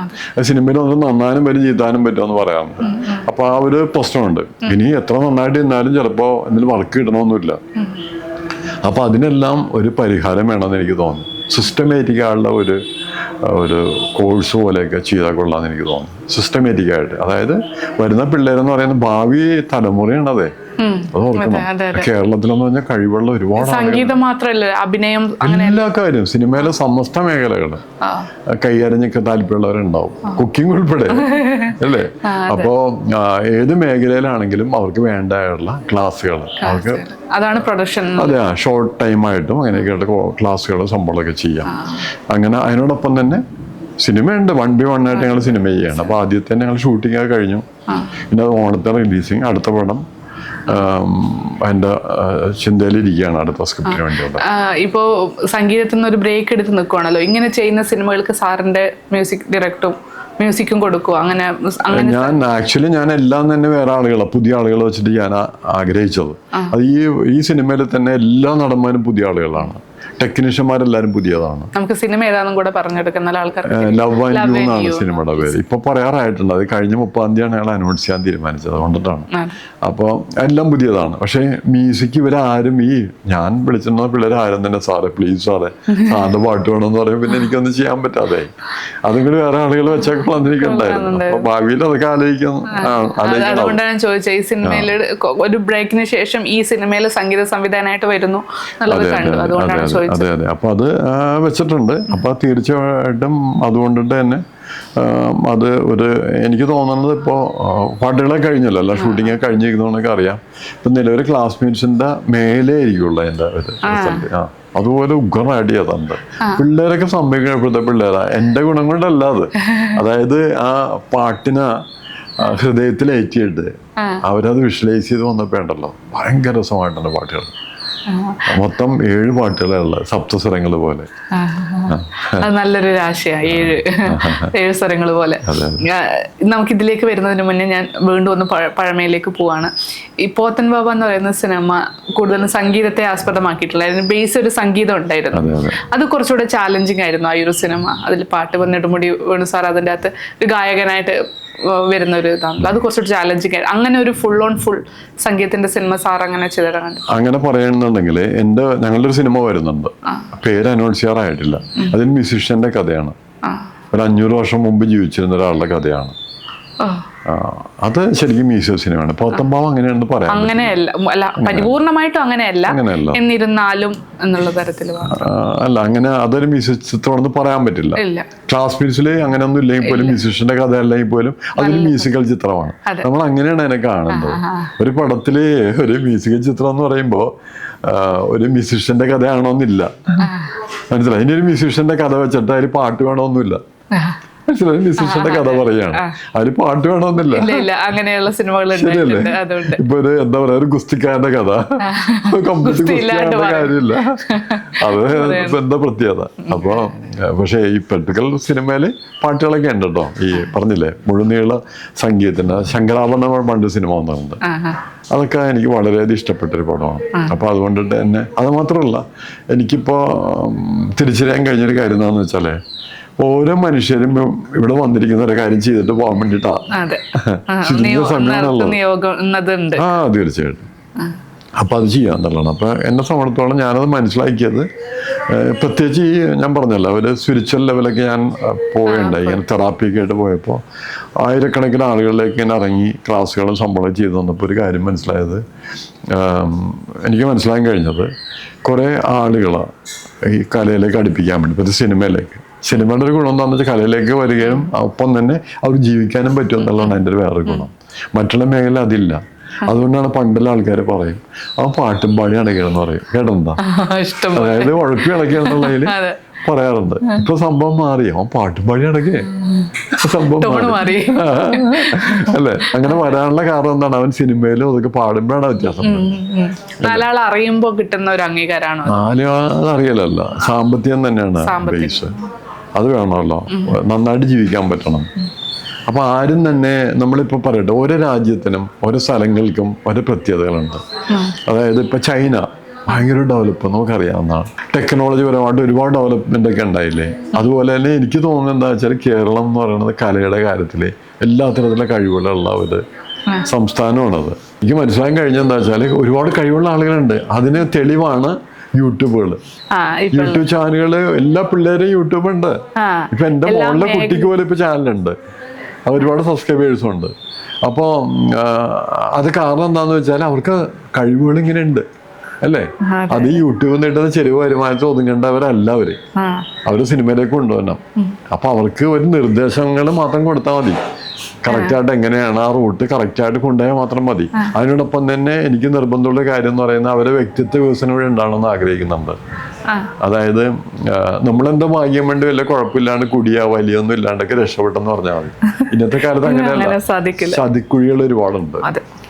സിനിമയിൽ ഒന്ന് നന്നാനും വരും ചീത്താനും പറ്റുമെന്ന് പറയാറുണ്ട്. അപ്പൊ ആ ഒരു പ്രശ്നമുണ്ട്. ഇനി എത്ര നന്നായിട്ട് ഇരുന്നാലും ചിലപ്പോ എന്തെങ്കിലും വർക്ക് കിട്ടണമെന്നില്ല. അപ്പൊ അതിനെല്ലാം ഒരു പരിഹാരം വേണമെന്ന് എനിക്ക് തോന്നുന്നു. സിസ്റ്റമാറ്റിക് ആയുള്ള ഒരു കോഴ്സ് പോലെയൊക്കെ ചെയ്താൽ കൊള്ളാമെന്ന് എനിക്ക് തോന്നുന്നു. സിസ്റ്റമാറ്റിക്കായിട്ട്. അതായത് വരുന്ന പിള്ളേരെന്ന് പറയുന്നത് ഭാവി തലമുറയാണതേ. അത് ഓർക്കണം. കേരളത്തിലെന്ന് പറഞ്ഞാൽ കഴിവുള്ള ഒരുപാട് സംഗീതം മാത്രമല്ല, അഭിനയം, എല്ലാ കാര്യം സിനിമയിലെ സമസ്ത മേഖലകള് കൈകാര്യഞ്ഞൊക്കെ താല്പര്യമുള്ളവരുണ്ടാവും. കുക്കിംഗ് ഉൾപ്പെടെ അല്ലേ. അപ്പോ ഏത് മേഖലയിലാണെങ്കിലും അവർക്ക് വേണ്ടതായുള്ള ക്ലാസ്സുകൾ അവർക്ക് അതാണ് പ്രൊഡക്ഷൻ. അതെ, ഷോർട്ട് ടൈമായിട്ടും അങ്ങനെയൊക്കെയുള്ള ക്ലാസ്സുകൾ സംഭവമൊക്കെ ചെയ്യാം. അങ്ങനെ അതിനോടൊപ്പം തന്നെ സിനിമയുണ്ട്. 1x1 ആയിട്ട് ഞങ്ങൾ സിനിമ ചെയ്യണം. അപ്പൊ ആദ്യത്തെ ഞങ്ങൾ ഷൂട്ടിംഗ് ഒക്കെ കഴിഞ്ഞു. പിന്നെ അത് ഓണത്തെ റിലീസിങ്. അടുത്ത പടം എൻ്റെ ചിന്തയിലിരിക്കുകയാണ്, അടുത്ത സ്ക്രിപ്റ്റിന് വേണ്ടിയുള്ള. ഇപ്പോൾ സംഗീതത്തിൽ നിന്ന് ഒരു ബ്രേക്ക് എടുത്ത് നിൽക്കുവാണല്ലോ. ഇങ്ങനെ ചെയ്യുന്ന സിനിമകൾക്ക് സാറിന്റെ മ്യൂസിക്കും കൊടുക്കുക അങ്ങനെ? ഞാൻ എല്ലാം തന്നെ വേറെ ആളുകളെ പുതിയ ആളുകളെ വെച്ചിട്ട് ഞാൻ ആഗ്രഹിച്ചത്. അത് ഈ സിനിമയിൽ തന്നെ എല്ലാ നടന്മാരും പുതിയ ആളുകളാണ്. ടെക്നീഷ്യന്മാരെല്ലാരും പുതിയതാണ്. നമുക്ക് സിനിമ ഏതാണെന്നും കൂടെ പറഞ്ഞെടുക്കുന്ന ആൾക്കാർ. ലവ് ആൻഡ് യു എന്നാണ് സിനിമയുടെ പേര്. ഇപ്പൊ പറയാറായിട്ടുണ്ട്. അത് കഴിഞ്ഞ 30-ാം തീയതിയാണ് ഞങ്ങൾ അനൗൺസ് ചെയ്യാൻ തീരുമാനിച്ചത്. അതുകൊണ്ടിട്ടാണ്. അപ്പോൾ എല്ലാം പുതിയതാണ്. പക്ഷേ മ്യൂസിക് ഇവരാരും ഞാൻ വിളിച്ചിരുന്ന പിള്ളേർ ആരും തന്നെ സാറേ പ്ലീസ് സാറിന്റെ പാട്ട് വേണമെന്ന് പറയും. പിന്നെ എനിക്കൊന്നും ചെയ്യാൻ പറ്റാതെ അതും കൂടി വേറെ ആളുകൾ വെച്ചേക്കൊള്ളാന്ന് എനിക്കുണ്ടായിരുന്നു. അപ്പൊ ഭാവിയിൽ അതൊക്കെ അതുകൊണ്ടാണ് ചോദിച്ചത്. ഈ സിനിമയിൽ ഒരു ബ്രേക്കിന് ശേഷം ഈ സിനിമയിൽ സംഗീത സംവിധാനമായിട്ട് വരുന്നു എന്നുള്ളത് കണ്ടു. അതുകൊണ്ടാണ് ചോദിച്ചത്. അതെ. അപ്പൊ അത് വെച്ചിട്ടുണ്ട്. അപ്പൊ തീർച്ചയായിട്ടും അതുകൊണ്ടിട്ട് തന്നെ അത് എനിക്ക് തോന്നുന്നത് ഇപ്പോൾ പാട്ടുകളെ കഴിഞ്ഞല്ലോ, അല്ല ഷൂട്ടിങ് കഴിഞ്ഞിരിക്കുന്നതൊക്കെ അറിയാം. ഇപ്പൊ നിലവിൽ ക്ലാസ്മേറ്റ്സിന്റെ മേലെ ആയിരിക്കുള്ളൂ എൻ്റെ ഒരു റിസൾട്ട്. അതുപോലെ ഉഗ്രനായിട്ട് ചെയ്തിട്ടുണ്ട്. പിള്ളേരൊക്കെ സംഭവിക്കപ്പെടുത്ത പിള്ളേരാ. എൻ്റെ ഗുണം കൊണ്ടല്ല അത്. അതായത് ആ പാട്ടിനെ ഹൃദയത്തിലേറ്റിയിട്ട് അവരത് വിഷ്വലൈസ് ചെയ്ത് വന്നപ്പോ ഉണ്ടല്ലോ ഭയങ്കര രസമായിട്ടുണ്ട് പാട്ടുകൾ. മൊത്തം 7 പാട്ടുകളുള്ള സപ്തസ്വരങ്ങൾ പോലെ. അത് നല്ലൊരു രാശിയാണ്. 7 സ്വരങ്ങൾ പോലെ. നമുക്ക് ഇതിലേക്ക് വരുന്നതിന് മുന്നേ ഞാൻ വീണ്ടും ഒന്ന് പഴമയിലേക്ക് പോവാണ്. ഈ പോത്തൻ ബാബ എന്ന് പറയുന്ന സിനിമ കൂടുതലും സംഗീതത്തെ ആസ്പദമാക്കിയിട്ടുള്ള അതിന് ബേസ് ഒരു സംഗീതം ഉണ്ടായിരുന്നു. അത് കുറച്ചുകൂടെ ചാലഞ്ചിങ് ആയിരുന്നു ആ ഒരു സിനിമ. അതിൽ പാട്ട് നെടുമുടി വേണു സാർ അതിൻ്റെ അകത്ത് ഒരു ഗായകനായിട്ട് വരുന്ന ഒരു ഇതാണല്ലോ. അത് കുറച്ചുകൂടി ചാലഞ്ചിങ് ആയിരുന്നു. അങ്ങനെ ഒരു ഫുൾ സംഗീതത്തിന്റെ സിനിമ സാർ അങ്ങനെ ചെയ്തിട്ടുണ്ട്. അങ്ങനെ പറയുന്നുണ്ടെങ്കിൽ ഞങ്ങളുടെ ഒരു സിനിമ വരുന്നുണ്ട്. പേര് അനൗൺസ് ചെയ്യാറായിട്ടില്ല. അതിൽ മ്യൂസിഷ്യന്റെ കഥയാണ്. ഒരു 500 വർഷം മുമ്പ് ജീവിച്ചിരുന്ന ഒരാളുടെ കഥയാണ്. അത് ശരിക്കും മ്യൂസിയം സിനിമയാണ്. പോത്തമ്പാവ് അങ്ങനെയാണെന്ന് പറയാം. അങ്ങനെയല്ല, പരിപൂർണമായിട്ടും അങ്ങനെയല്ല, എന്നിരുന്നാലും എന്നുള്ള തരത്തിൽ അല്ല. അങ്ങനെ അതൊരു മ്യൂസിയം ചിത്രമാണെന്ന് പറയാൻ പറ്റില്ല. ക്ലാസ്മേറ്റ്സില് അങ്ങനെയൊന്നും ഇല്ലെങ്കിൽ പോലും മ്യൂസിഷ്യന്റെ കഥ അല്ലെങ്കിൽ പോലും അതൊരു മ്യൂസിക്കൽ ചിത്രമാണ്. നമ്മൾ അങ്ങനെയാണ് അതിനെ കാണുന്നത്. ഒരു പടത്തില് ഒരു മ്യൂസിക്കൽ ചിത്രം എന്ന് പറയുമ്പോ ഒരു മ്യൂസിഷ്യന്റെ കഥയാണോന്നില്ല. മനസ്സിലായി? ഇനി ഒരു മ്യൂസിഷ്യന്റെ കഥ വെച്ചിട്ട് അതിൽ പാട്ട് വേണമെന്നില്ല. മനസ്സിലായി? മ്യൂസിഷ്യന്റെ കഥ പറയാണ്. അതിന് പാട്ട് വേണമെന്നില്ല. അങ്ങനെയുള്ള സിനിമകൾ ഇപ്പൊ എന്താ പറയാ, ഒരു ഗുസ്തിക്കാരന്റെ കഥ കംപ്ലീറ്റ് ഗുസ്തിക്കാരന്റെ കാര്യമില്ല. അത് എന്താ പ്രത്യേകത. അപ്പൊ പക്ഷെ ഈ പൊളിറ്റിക്കൽ സിനിമയില് പാട്ടുകളൊക്കെ ഉണ്ട് കേട്ടോ. ഈ പറഞ്ഞില്ലേ മുഴുനീള സംഗീതത്തിന്റെ ശങ്കരാഭരണ പണ്ട് സിനിമ വന്നിട്ടുണ്ട്. അതൊക്കെ എനിക്ക് വളരെയധികം ഇഷ്ടപ്പെട്ടൊരു പടമാണ്. അപ്പൊ അതുകൊണ്ടിട്ട് തന്നെ അത് മാത്രമല്ല, എനിക്കിപ്പോ തിരിച്ചറിയാൻ കഴിഞ്ഞൊരു കാര്യം എന്താണെന്ന് വെച്ചാല് ഓരോ മനുഷ്യരും ഇവിടെ വന്നിരിക്കുന്ന ഒരു കാര്യം ചെയ്തിട്ട് പോകാൻ വേണ്ടിട്ടാ. തീർച്ചയായിട്ടും അപ്പം അത് ചെയ്യാൻ എന്നുള്ളതാണ്. അപ്പം എന്നെ സംബന്ധിച്ചോളം ഞാനത് മനസ്സിലാക്കിയത് പ്രത്യേകിച്ച് ഈ ഞാൻ പറഞ്ഞല്ലോ ഒരു സ്പിരിച്വൽ ലെവലൊക്കെ ഞാൻ പോവുകയുണ്ടായി. ഇങ്ങനെ തെറാപ്പിയൊക്കെ ആയിട്ട് പോയപ്പോൾ ആയിരക്കണക്കിന് ആളുകളിലേക്ക് ഇങ്ങനെ ഇറങ്ങി ക്ലാസ്സുകളും സംഭവം ചെയ്തു വന്നപ്പോൾ ഒരു കാര്യം മനസ്സിലായത്, എനിക്ക് മനസ്സിലാക്കാൻ കഴിഞ്ഞത് കുറേ ആളുകൾ ഈ കലയിലേക്ക് അടുപ്പിക്കാൻ വേണ്ടി, ഇപ്പോൾ സിനിമയുടെ ഒരു ഗുണം എന്താണെന്ന് വെച്ചാൽ കലയിലേക്ക് വരികയും ഒപ്പം തന്നെ അവർ ജീവിക്കാനും പറ്റും എന്നുള്ളതാണ് എൻ്റെ ഒരു വേറൊരു ഗുണം. മറ്റുള്ള മേഖല അതില്ല. അതുകൊണ്ടാണ് പണ്ടുള്ള ആൾക്കാർ പറയും അവൻ പാട്ടും പാടി അടയ്ക്കണമെന്ന് പറയും. കേട്ടെന്താ? അതായത് ഉഴപ്പി അടയ്ക്കണമെന്നുള്ളതിൽ പറയാറുണ്ട്. ഇപ്പൊ സംഭവം മാറി, അവൻ പാട്ടും പാടി അടക്കേ സംഭവം മാറി അല്ലേ? അങ്ങനെ വരാനുള്ള കാരണം എന്താണ്? അവൻ സിനിമയിലും അതൊക്കെ പാടുമ്പോഴാണ് വ്യത്യാസം. അറിയുമ്പോ കിട്ടുന്ന ഒരു അംഗീകാരമാണ്. അറിയലല്ല, സാമ്പത്തികം തന്നെയാണ് ബേസ്. അത് വേണമല്ലോ, നന്നായിട്ട് ജീവിക്കാൻ പറ്റണം. അപ്പോൾ ആരും തന്നെ നമ്മളിപ്പോൾ പറയട്ടെ, ഓരോ രാജ്യത്തിനും ഓരോ സ്ഥലങ്ങൾക്കും ഓരോ പ്രത്യേകതകളുണ്ട്. അതായത് ഇപ്പോൾ ചൈന ഭയങ്കര ഡെവലപ്പ് നമുക്കറിയാവുന്നതാണ്. ടെക്നോളജി പരമായിട്ട് ഒരുപാട് ഡെവലപ്മെൻ്റ് ഒക്കെ ഉണ്ടായില്ലേ? അതുപോലെ തന്നെ എനിക്ക് തോന്നുന്നത് എന്താ വെച്ചാൽ കേരളം എന്ന് പറയുന്നത് കലയുടെ കാര്യത്തിൽ എല്ലാ തരത്തിലുള്ള കഴിവുകളുള്ള ഒരു സംസ്ഥാനമാണത്. എനിക്ക് മനസ്സിലാക്കാൻ കഴിഞ്ഞത് എന്താ വെച്ചാൽ ഒരുപാട് കഴിവുള്ള ആളുകളുണ്ട്. അതിന് തെളിവാണ് യൂട്യൂബുകൾ, യൂട്യൂബ് ചാനലുകൾ. എല്ലാ പിള്ളേരും യൂട്യൂബ് ഉണ്ട്. ഇപ്പൊ എൻ്റെ മോളുടെ കുട്ടിക്ക് പോലെ ഇപ്പൊ ചാനലുണ്ട്, ഒരുപാട് സബ്സ്ക്രൈബേഴ്സും ഉണ്ട്. അപ്പോൾ അത് കാരണം എന്താണെന്ന് വെച്ചാൽ അവർക്ക് കഴിവുകൾ ഇങ്ങനെ ഉണ്ട് അല്ലേ? അത് ഈ യൂട്യൂബിൽ നിന്ന് കിട്ടുന്ന ചെറിയ വരുമാനത്തിൽ ഒതുങ്ങേണ്ടവരല്ല അവര് സിനിമയിലേക്ക് കൊണ്ടുവരണം. അപ്പൊ അവർക്ക് ഒരു നിർദ്ദേശങ്ങൾ മാത്രം കൊടുത്താൽ മതി. കറക്റ്റായിട്ട് എങ്ങനെയാണ് ആ റൂട്ട് കറക്റ്റായിട്ട് കൊണ്ടുപോയാൽ മാത്രം മതി. അതിനോടൊപ്പം തന്നെ എനിക്ക് നിർബന്ധമുള്ള കാര്യം എന്ന് പറയുന്നത് അവരെ വ്യക്തിത്വ വികസനം വഴി ഉണ്ടാവണമെന്ന് ആഗ്രഹിക്കുന്നുണ്ട്. അതായത് നമ്മളെന്തോ ഭാഗ്യം വേണ്ടി വല്ല കുഴപ്പമില്ലാണ്ട് കുടിയാ വലിയൊന്നും ഇല്ലാണ്ടൊക്കെ രക്ഷപ്പെട്ടെന്ന് പറഞ്ഞാൽ മതി. ഇന്നത്തെ കാലത്ത് അങ്ങനെയല്ല, ചതിക്കുഴികൾ ഒരുപാടുണ്ട്.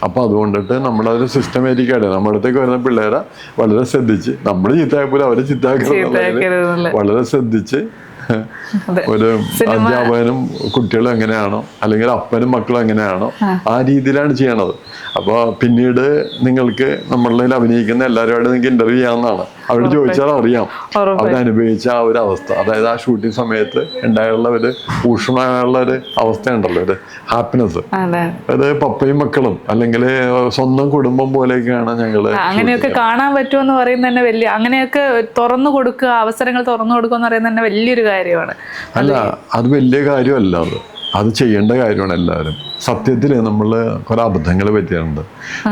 അപ്പൊ അതുകൊണ്ടിട്ട് നമ്മളതൊരു സിസ്റ്റമാറ്റിക് ആയിട്ട് നമ്മുടെ അടുത്തേക്ക് വരുന്ന പിള്ളേരെ വളരെ ശ്രദ്ധിച്ച്, നമ്മൾ ചീത്തയായപ്പോലും അവരെ ചീത്തയാക്കരുത്, വളരെ ശ്രദ്ധിച്ച് ഒരു അധ്യാപകനും കുട്ടികളും എങ്ങനെയാണോ അല്ലെങ്കിൽ അപ്പനും മക്കളും എങ്ങനെയാണോ ആ രീതിയിലാണ് ചെയ്യണത്. അപ്പോൾ പിന്നീട് നിങ്ങൾക്ക് നമ്മളിൽ അഭിനയിക്കുന്ന എല്ലാവരുമായിട്ട് നിങ്ങൾക്ക് ഇന്റർവ്യൂ ചെയ്യാവുന്നതാണ്. അവരോട് ചോദിച്ചാൽ അറിയാം അവരനുഭവിച്ച ആ ഒരു അവസ്ഥ. അതായത് ആ ഷൂട്ടിംഗ് സമയത്ത് ഉണ്ടായുള്ള ഒരു ഊഷ്മയുള്ള ഒരു അവസ്ഥ ഉണ്ടല്ലോ, ഒരു ഹാപ്പിനെസ്. അത് പപ്പയും മക്കളും അല്ലെങ്കിൽ സ്വന്തം കുടുംബം പോലെയൊക്കെയാണ് ഞങ്ങള്. അങ്ങനെയൊക്കെ കാണാൻ പറ്റുമെന്ന് പറയുന്നത് തന്നെ വലിയ, അങ്ങനെയൊക്കെ തുറന്നു കൊടുക്കുക, അവസരങ്ങൾ തുറന്നു കൊടുക്കുക എന്ന് പറയുന്നത് തന്നെ വലിയൊരു കാര്യമാണ്. അല്ല, അത് വലിയ കാര്യമല്ല, അത് ചെയ്യേണ്ട കാര്യമാണ് എല്ലാവരും. സത്യത്തിൽ നമ്മൾ കുറെ അബദ്ധങ്ങൾ പറ്റിയിട്ടുണ്ട്.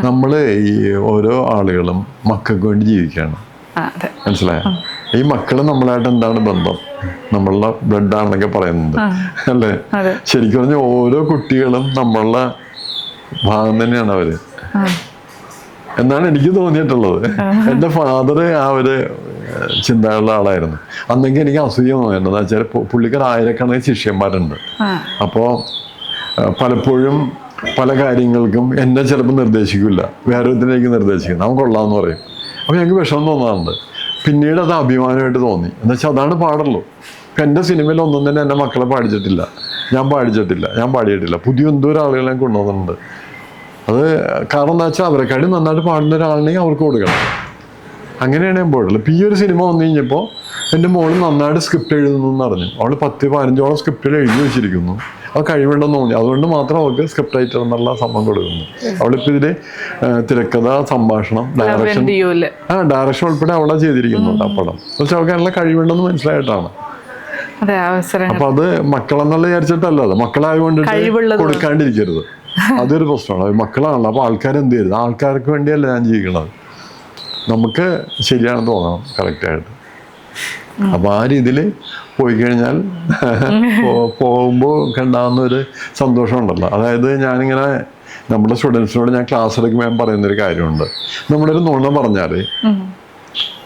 നമ്മൾ ഈ ഓരോ ആളുകളും മക്കൾക്ക് വേണ്ടി ജീവിക്കുകയാണ്, മനസ്സിലായോ? ഈ മക്കള് നമ്മളായിട്ട് എന്താണ് ബന്ധം? നമ്മളുടെ ബ്ലഡ് ആണെന്നൊക്കെ പറയുന്നത് അല്ലേ? ശരിക്കും പറഞ്ഞാൽ ഓരോ കുട്ടികളും നമ്മളുടെ ഭാഗം തന്നെയാണ് അവര് എന്നാണ് എനിക്ക് തോന്നിയിട്ടുള്ളത്. എൻ്റെ ഫാദർ ആ ഒരു ചിന്തയുള്ള ആളായിരുന്നു. അന്നെങ്കിൽ എനിക്ക് അസൂയ തോന്നുന്നത് എന്താ വെച്ചാൽ പുള്ളിക്കാർ ആയിരക്കണക്കിന് ശിഷ്യന്മാരുണ്ട്. അപ്പോൾ പലപ്പോഴും പല കാര്യങ്ങൾക്കും എന്നെ ചിലപ്പോൾ നിർദ്ദേശിക്കില്ല, വേറെ ഇതിലേക്ക് നിർദ്ദേശിക്കും, നമുക്ക് കൊള്ളാമെന്ന് പറയും. അപ്പോൾ ഞങ്ങൾക്ക് വിഷമം തോന്നാറുണ്ട്. പിന്നീട് അത് അഭിമാനമായിട്ട് തോന്നി. എന്ന് വെച്ചാൽ അതാണ് പാടുള്ളൂ. ഇപ്പം എൻ്റെ സിനിമയിൽ ഒന്നും തന്നെ എൻ്റെ മക്കളെ പാടിച്ചിട്ടില്ല, ഞാൻ പാടിയിട്ടില്ല. പുതിയ എന്തോരം ആളുകളെ കൊണ്ടുവന്നിട്ടുണ്ട്. അത് കാരണം എന്താ വെച്ചാൽ അവരെക്കാട്ടി നന്നായിട്ട് പാടുന്ന ഒരാളിനെങ്കിൽ അവർക്ക് കൊടുക്കണം. അങ്ങനെയാണ് ഞാൻ പോയിട്ടുള്ളത്. ഇപ്പം ഈ ഒരു സിനിമ വന്നു കഴിഞ്ഞപ്പോൾ എൻ്റെ മോള് നന്നായിട്ട് സ്ക്രിപ്റ്റ് എഴുതുന്നു എന്ന് പറഞ്ഞു. അവൾ 10-15ഓളം സ്ക്രിപ്റ്റുകൾ എഴുതി വെച്ചിരിക്കുന്നു. അത് കഴിവുണ്ടെന്ന് തോന്നി. അതുകൊണ്ട് മാത്രം അവൾക്ക് സ്ക്രിപ്റ്റ് റൈറ്റർ എന്നുള്ള സംഭവം കൊടുക്കുന്നു. അവളിപ്പോൾ ഇതിൽ തിരക്കഥ, സംഭാഷണം, ഡയറക്ഷൻ ഉൾപ്പെടെ അവളാ ചെയ്തിരിക്കുന്നു ആ പടം. പക്ഷെ അവൾക്ക് നല്ല കഴിവുണ്ടെന്ന് മനസ്സിലായിട്ടാണ്. അപ്പൊ അത് മക്കളെന്നുള്ള വിചാരിച്ചിട്ടല്ല, അത് മക്കളായതുകൊണ്ട് കൊടുക്കാണ്ടിരിക്കരുത്. അതൊരു പ്രശ്നമാണ്. മക്കളാണല്ലോ. അപ്പൊ ആൾക്കാർ എന്ത് ചെയ്യരുത്, ആൾക്കാർക്ക് വേണ്ടിയല്ല ഞാൻ ജീവിക്കണത്, നമുക്ക് ശരിയാണെന്ന് തോന്നണം കറക്റ്റായിട്ട്. അപ്പൊ ആ രീതിയിൽ പോയി കഴിഞ്ഞാൽ പോകുമ്പോൾ ഉണ്ടാകുന്ന ഒരു സന്തോഷം ഉണ്ടല്ലോ. അതായത് ഞാനിങ്ങനെ നമ്മുടെ സ്റ്റുഡൻസിനോട് ഞാൻ ക്ലാസ് എടുക്കുമ്പോൾ ഞാൻ പറയുന്നൊരു കാര്യമുണ്ട്. നമ്മുടെ ഒരു നുണ പറഞ്ഞാൽ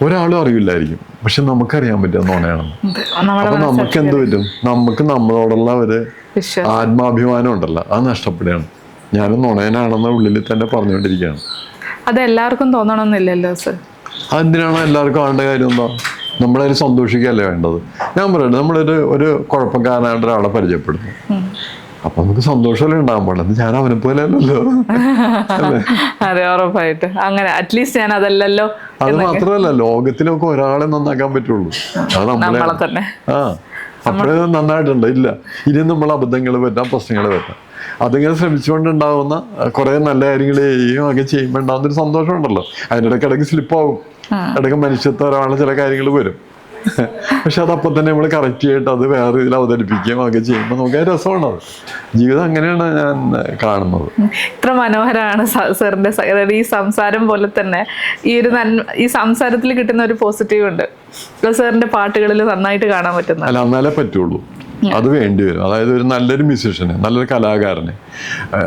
ഒരാളും അറിയില്ലായിരിക്കും, പക്ഷെ നമുക്കറിയാൻ പറ്റും നുണയാണെന്ന്. അപ്പൊ നമുക്ക് എന്ത് പറ്റും? നമുക്ക് നമ്മളോടുള്ള ഒരു ആത്മാഭിമാനം ഉണ്ടല്ലോ, അത് നഷ്ടപ്പെടുകയാണ്. ഞാനും നുണയനാണെന്ന ഉള്ളിൽ തന്നെ പറഞ്ഞുകൊണ്ടിരിക്കുകയാണ്. അത് എല്ലാവർക്കും തോന്നണമെന്നില്ലല്ലോ സർ. അതെന്തിനാണ് എല്ലാവർക്കും ആളുടെ കാര്യം? എന്താ, നമ്മളതിൽ സന്തോഷിക്കുകയല്ലേ വേണ്ടത്? ഞാൻ പറയട്ടെ, ഒരു കുഴപ്പക്കാരനായിട്ട് ഒരാളെ പരിചയപ്പെടുന്നു, അപ്പൊ നമുക്ക് സന്തോഷമല്ലേ ഉണ്ടാകാൻ പാടില്ല. ഞാൻ അവനെ പോലെ അല്ലല്ലോ. അതെ, ഉറപ്പായിട്ട്. അങ്ങനെ അറ്റ്ലീസ്റ്റ് ഞാൻ അതല്ലല്ലോ. അത് മാത്രമല്ല, ലോകത്തിലൊക്കെ ഒരാളെ നന്നാക്കാൻ പറ്റുള്ളൂ, അത് നമ്മളെ തന്നെ. അപ്പോഴേ നന്നായിട്ടുണ്ട്. ഇല്ല, ഇനി നമ്മൾ അബദ്ധങ്ങൾ പറ്റാം, പ്രശ്നങ്ങൾ പറ്റാം. അതിങ്ങനെ ശ്രമിച്ചുകൊണ്ടുണ്ടാവുന്ന കുറെ നല്ല കാര്യങ്ങൾ ചെയ്യുകയും ഒക്കെ ചെയ്യുമ്പോൾ ഉണ്ടാകുന്നൊരു സന്തോഷം ഉണ്ടല്ലോ. അതിനിടയ്ക്കിടയ്ക്ക് സ്ലിപ്പാവും, ഇടയ്ക്ക് മനുഷ്യത്വരാണ് ചില കാര്യങ്ങൾ വരും. പക്ഷെ അതപ്പം തന്നെ നമ്മൾ കറക്റ്റ് ചെയ്തിട്ട് അത് വേറെ ഇതിൽ അവതരിപ്പിക്കുകയും ഒക്കെ ചെയ്യുമ്പോൾ നമുക്ക് രസമാണ്. അത് ജീവിതം അങ്ങനെയാണ് ഞാൻ കാണുന്നത്. ഇത്ര മനോഹരമാണ് സാറിന്റെ ഈ സംസാരം പോലെ തന്നെ ഈ സംസാരത്തിൽ കിട്ടുന്ന ഒരു പോസിറ്റീവ് ഉണ്ട്. സാറിന്റെ പാട്ടുകളിൽ നന്നായിട്ട് കാണാൻ പറ്റുന്ന. അല്ല, എന്നാലേ പറ്റുള്ളൂ, അത് വേണ്ടി വരും. അതായത് ഒരു നല്ലൊരു മ്യൂസീഷ്യന്, നല്ലൊരു കലാകാരന്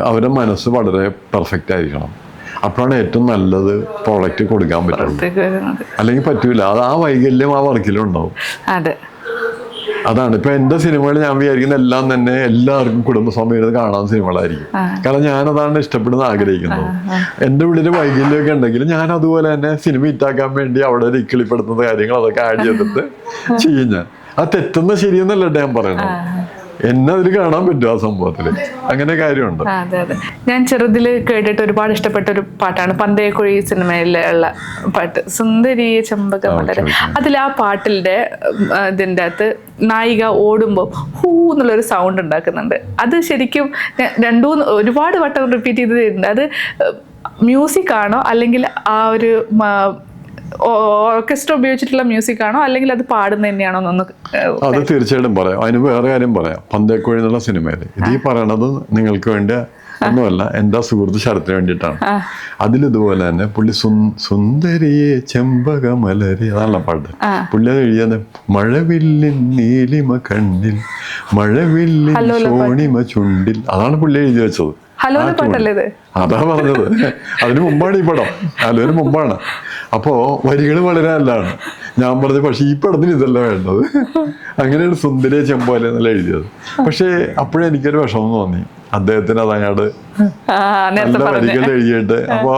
അവരുടെ മനസ്സ് വളരെ പെർഫെക്റ്റ് ആയിരിക്കണം. അപ്പോഴാണ് ഏറ്റവും നല്ലത് പ്രോഡക്റ്റ് കൊടുക്കാൻ പറ്റുള്ളൂ. അല്ലെങ്കിൽ പറ്റൂല. അത് ആ വൈകല്യം ആ വർക്കിലും ഉണ്ടാവും. അതാണ് ഇപ്പൊ എന്റെ സിനിമകൾ ഞാൻ വിചാരിക്കുന്ന എല്ലാം തന്നെ എല്ലാവർക്കും കുടുംബസമേതം കാണാവുന്ന സിനിമകളായിരിക്കും. കാരണം ഞാനതാണ് ഇഷ്ടപ്പെടുന്ന, ആഗ്രഹിക്കുന്നത്. എന്റെ ഉള്ളിൽ വൈകല്യമൊക്കെ ഉണ്ടെങ്കിൽ ഞാൻ അതുപോലെ തന്നെ സിനിമ ഹിറ്റാക്കാൻ വേണ്ടി അവിടെ ഇക്കിളിപ്പെടുത്തുന്ന കാര്യങ്ങൾ അതൊക്കെ ആഡ് ചെയ്തിട്ട് ചെയ്യും ഞാൻ. അത് തെറ്റുന്ന ശരിയെന്നല്ല ഞാൻ പറയണത്, എന്നെ അതിൽ കാണാൻ പറ്റും ആ സംഭവത്തില്. അങ്ങനെ കാര്യമുണ്ട്. ഞാൻ ചെറുതില് കേട്ടിട്ട് ഒരുപാട് ഇഷ്ടപ്പെട്ട ഒരു പാട്ടാണ് പന്തയക്കുഴി സിനിമയിലുള്ള പാട്ട്, സുന്ദരി ചെമ്പകമലരെ. അതിൽ ആ പാട്ടിന്റെ ഇതിൻ്റെ അകത്ത് നായിക ഓടുമ്പോൾ ഹൂ എന്നുള്ളൊരു സൗണ്ട് ഉണ്ടാക്കുന്നുണ്ട്. അത് ശരിക്കും ഒരുപാട് വട്ടം റിപ്പീറ്റ് ചെയ്ത് തരുന്നുണ്ട്. അത് മ്യൂസിക് ആണോ അല്ലെങ്കിൽ ആ ഒരു ഓർക്കസ്ട്ര ഉപയോഗിച്ചിട്ടുള്ള മ്യൂസിക് ആണോ അല്ലെങ്കിൽ അത് പാടുന്ന തന്നെയാണോ എന്നൊന്ന്? അത് തീർച്ചയായിട്ടും പറയാം. അതിന് വേറെ കാര്യം പറയാം. പന്തയക്കുഴി എന്നുള്ള സിനിമയിൽ ഇത് ഈ പറയണത് നിങ്ങൾക്ക് വേണ്ടി ഒന്നുമല്ല, എൻ്റെ സുഹൃത്ത് ശരത്തിന് വേണ്ടിയിട്ടാണ്. അതിലിതുപോലെ തന്നെ പുള്ളി സുന്ദരിയെ ചെമ്പകമലരെ അതാണല്ലോ പാട്ട്. പുള്ളി അത് എഴുതിയത് മഴവില്ലിൻ നീലിമ കണ്ണിൽ മഴവില്ലിൻ സോണിമ ചുണ്ടിൽ, അതാണ് പുള്ളി എഴുതി വെച്ചത്. അതാ പറഞ്ഞത്. അതിന് മുമ്പാണ് ഈ പടം, അതിന് മുമ്പാണ്. അപ്പോ വരികൾ വളരെ നല്ലതാണ്. ഞാൻ പറഞ്ഞത് പക്ഷെ ഈ പടത്തിന് ഇതല്ല വേണ്ടത്. അങ്ങനെയാണ് സുന്ദരിയെ ചെമ്പോല എന്നല്ല എഴുതിയത്. പക്ഷെ അപ്പോഴെനിക്കൊരു വിഷമം തോന്നി. അദ്ദേഹത്തിന് അതങ്ങാട് നല്ല വരികൾ എഴുതിയിട്ട്. അപ്പൊ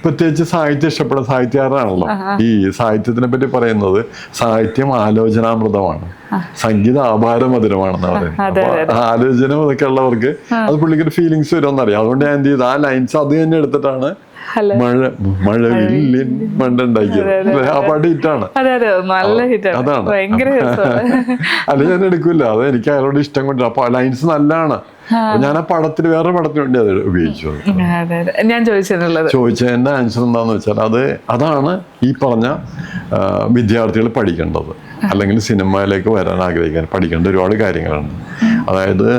പ്രത്യേകിച്ച് സാഹിത്യം ഇഷ്ടപ്പെടുന്ന സാഹിത്യകാരനാണല്ലോ. ഈ സാഹിത്യത്തിനെ പറ്റി പറയുന്നത് സാഹിത്യം ആലോചനാമൃതമാണ്, സംഗീതം ആഭാരമധുരമാണെന്ന് പറയുന്നത്. അപ്പൊ ആലോചന ഇതൊക്കെ ഉള്ളവർക്ക് അത് പുള്ളിക്കൊരു ഫീലിങ്സ് വരുമെന്നറിയാം. അതുകൊണ്ട് ഞാൻ എന്ത് ചെയ്തു, ആ ലൈൻസ് അത് തന്നെ എടുത്തിട്ടാണ് മഴവില്ലിൻ മണ്ടുണ്ടാക്കിയത്. ആ പാട്ട് ഹിറ്റാണ്. അതാണ്. അല്ല, ഞാൻ എടുക്കൂല. അത് എനിക്ക് അയാളോട് ഇഷ്ടം കൊണ്ട്. അപ്പൊ ലൈൻസ് നല്ലതാണ്. ഞാൻ ആ പടത്തിന് വേറെ പടത്തിന് വേണ്ടി അത് ഉപയോഗിച്ചു. ഞാൻ ചോദിച്ചതിന്റെ ആൻസർ എന്താന്ന് വെച്ചാൽ അതാണ് ഈ പറഞ്ഞ വിദ്യാർത്ഥികൾ പഠിക്കേണ്ടത്, അല്ലെങ്കിൽ സിനിമയിലേക്ക് വരാൻ ആഗ്രഹിക്കാൻ പഠിക്കേണ്ട ഒരുപാട് കാര്യങ്ങളുണ്ട്. അതായത്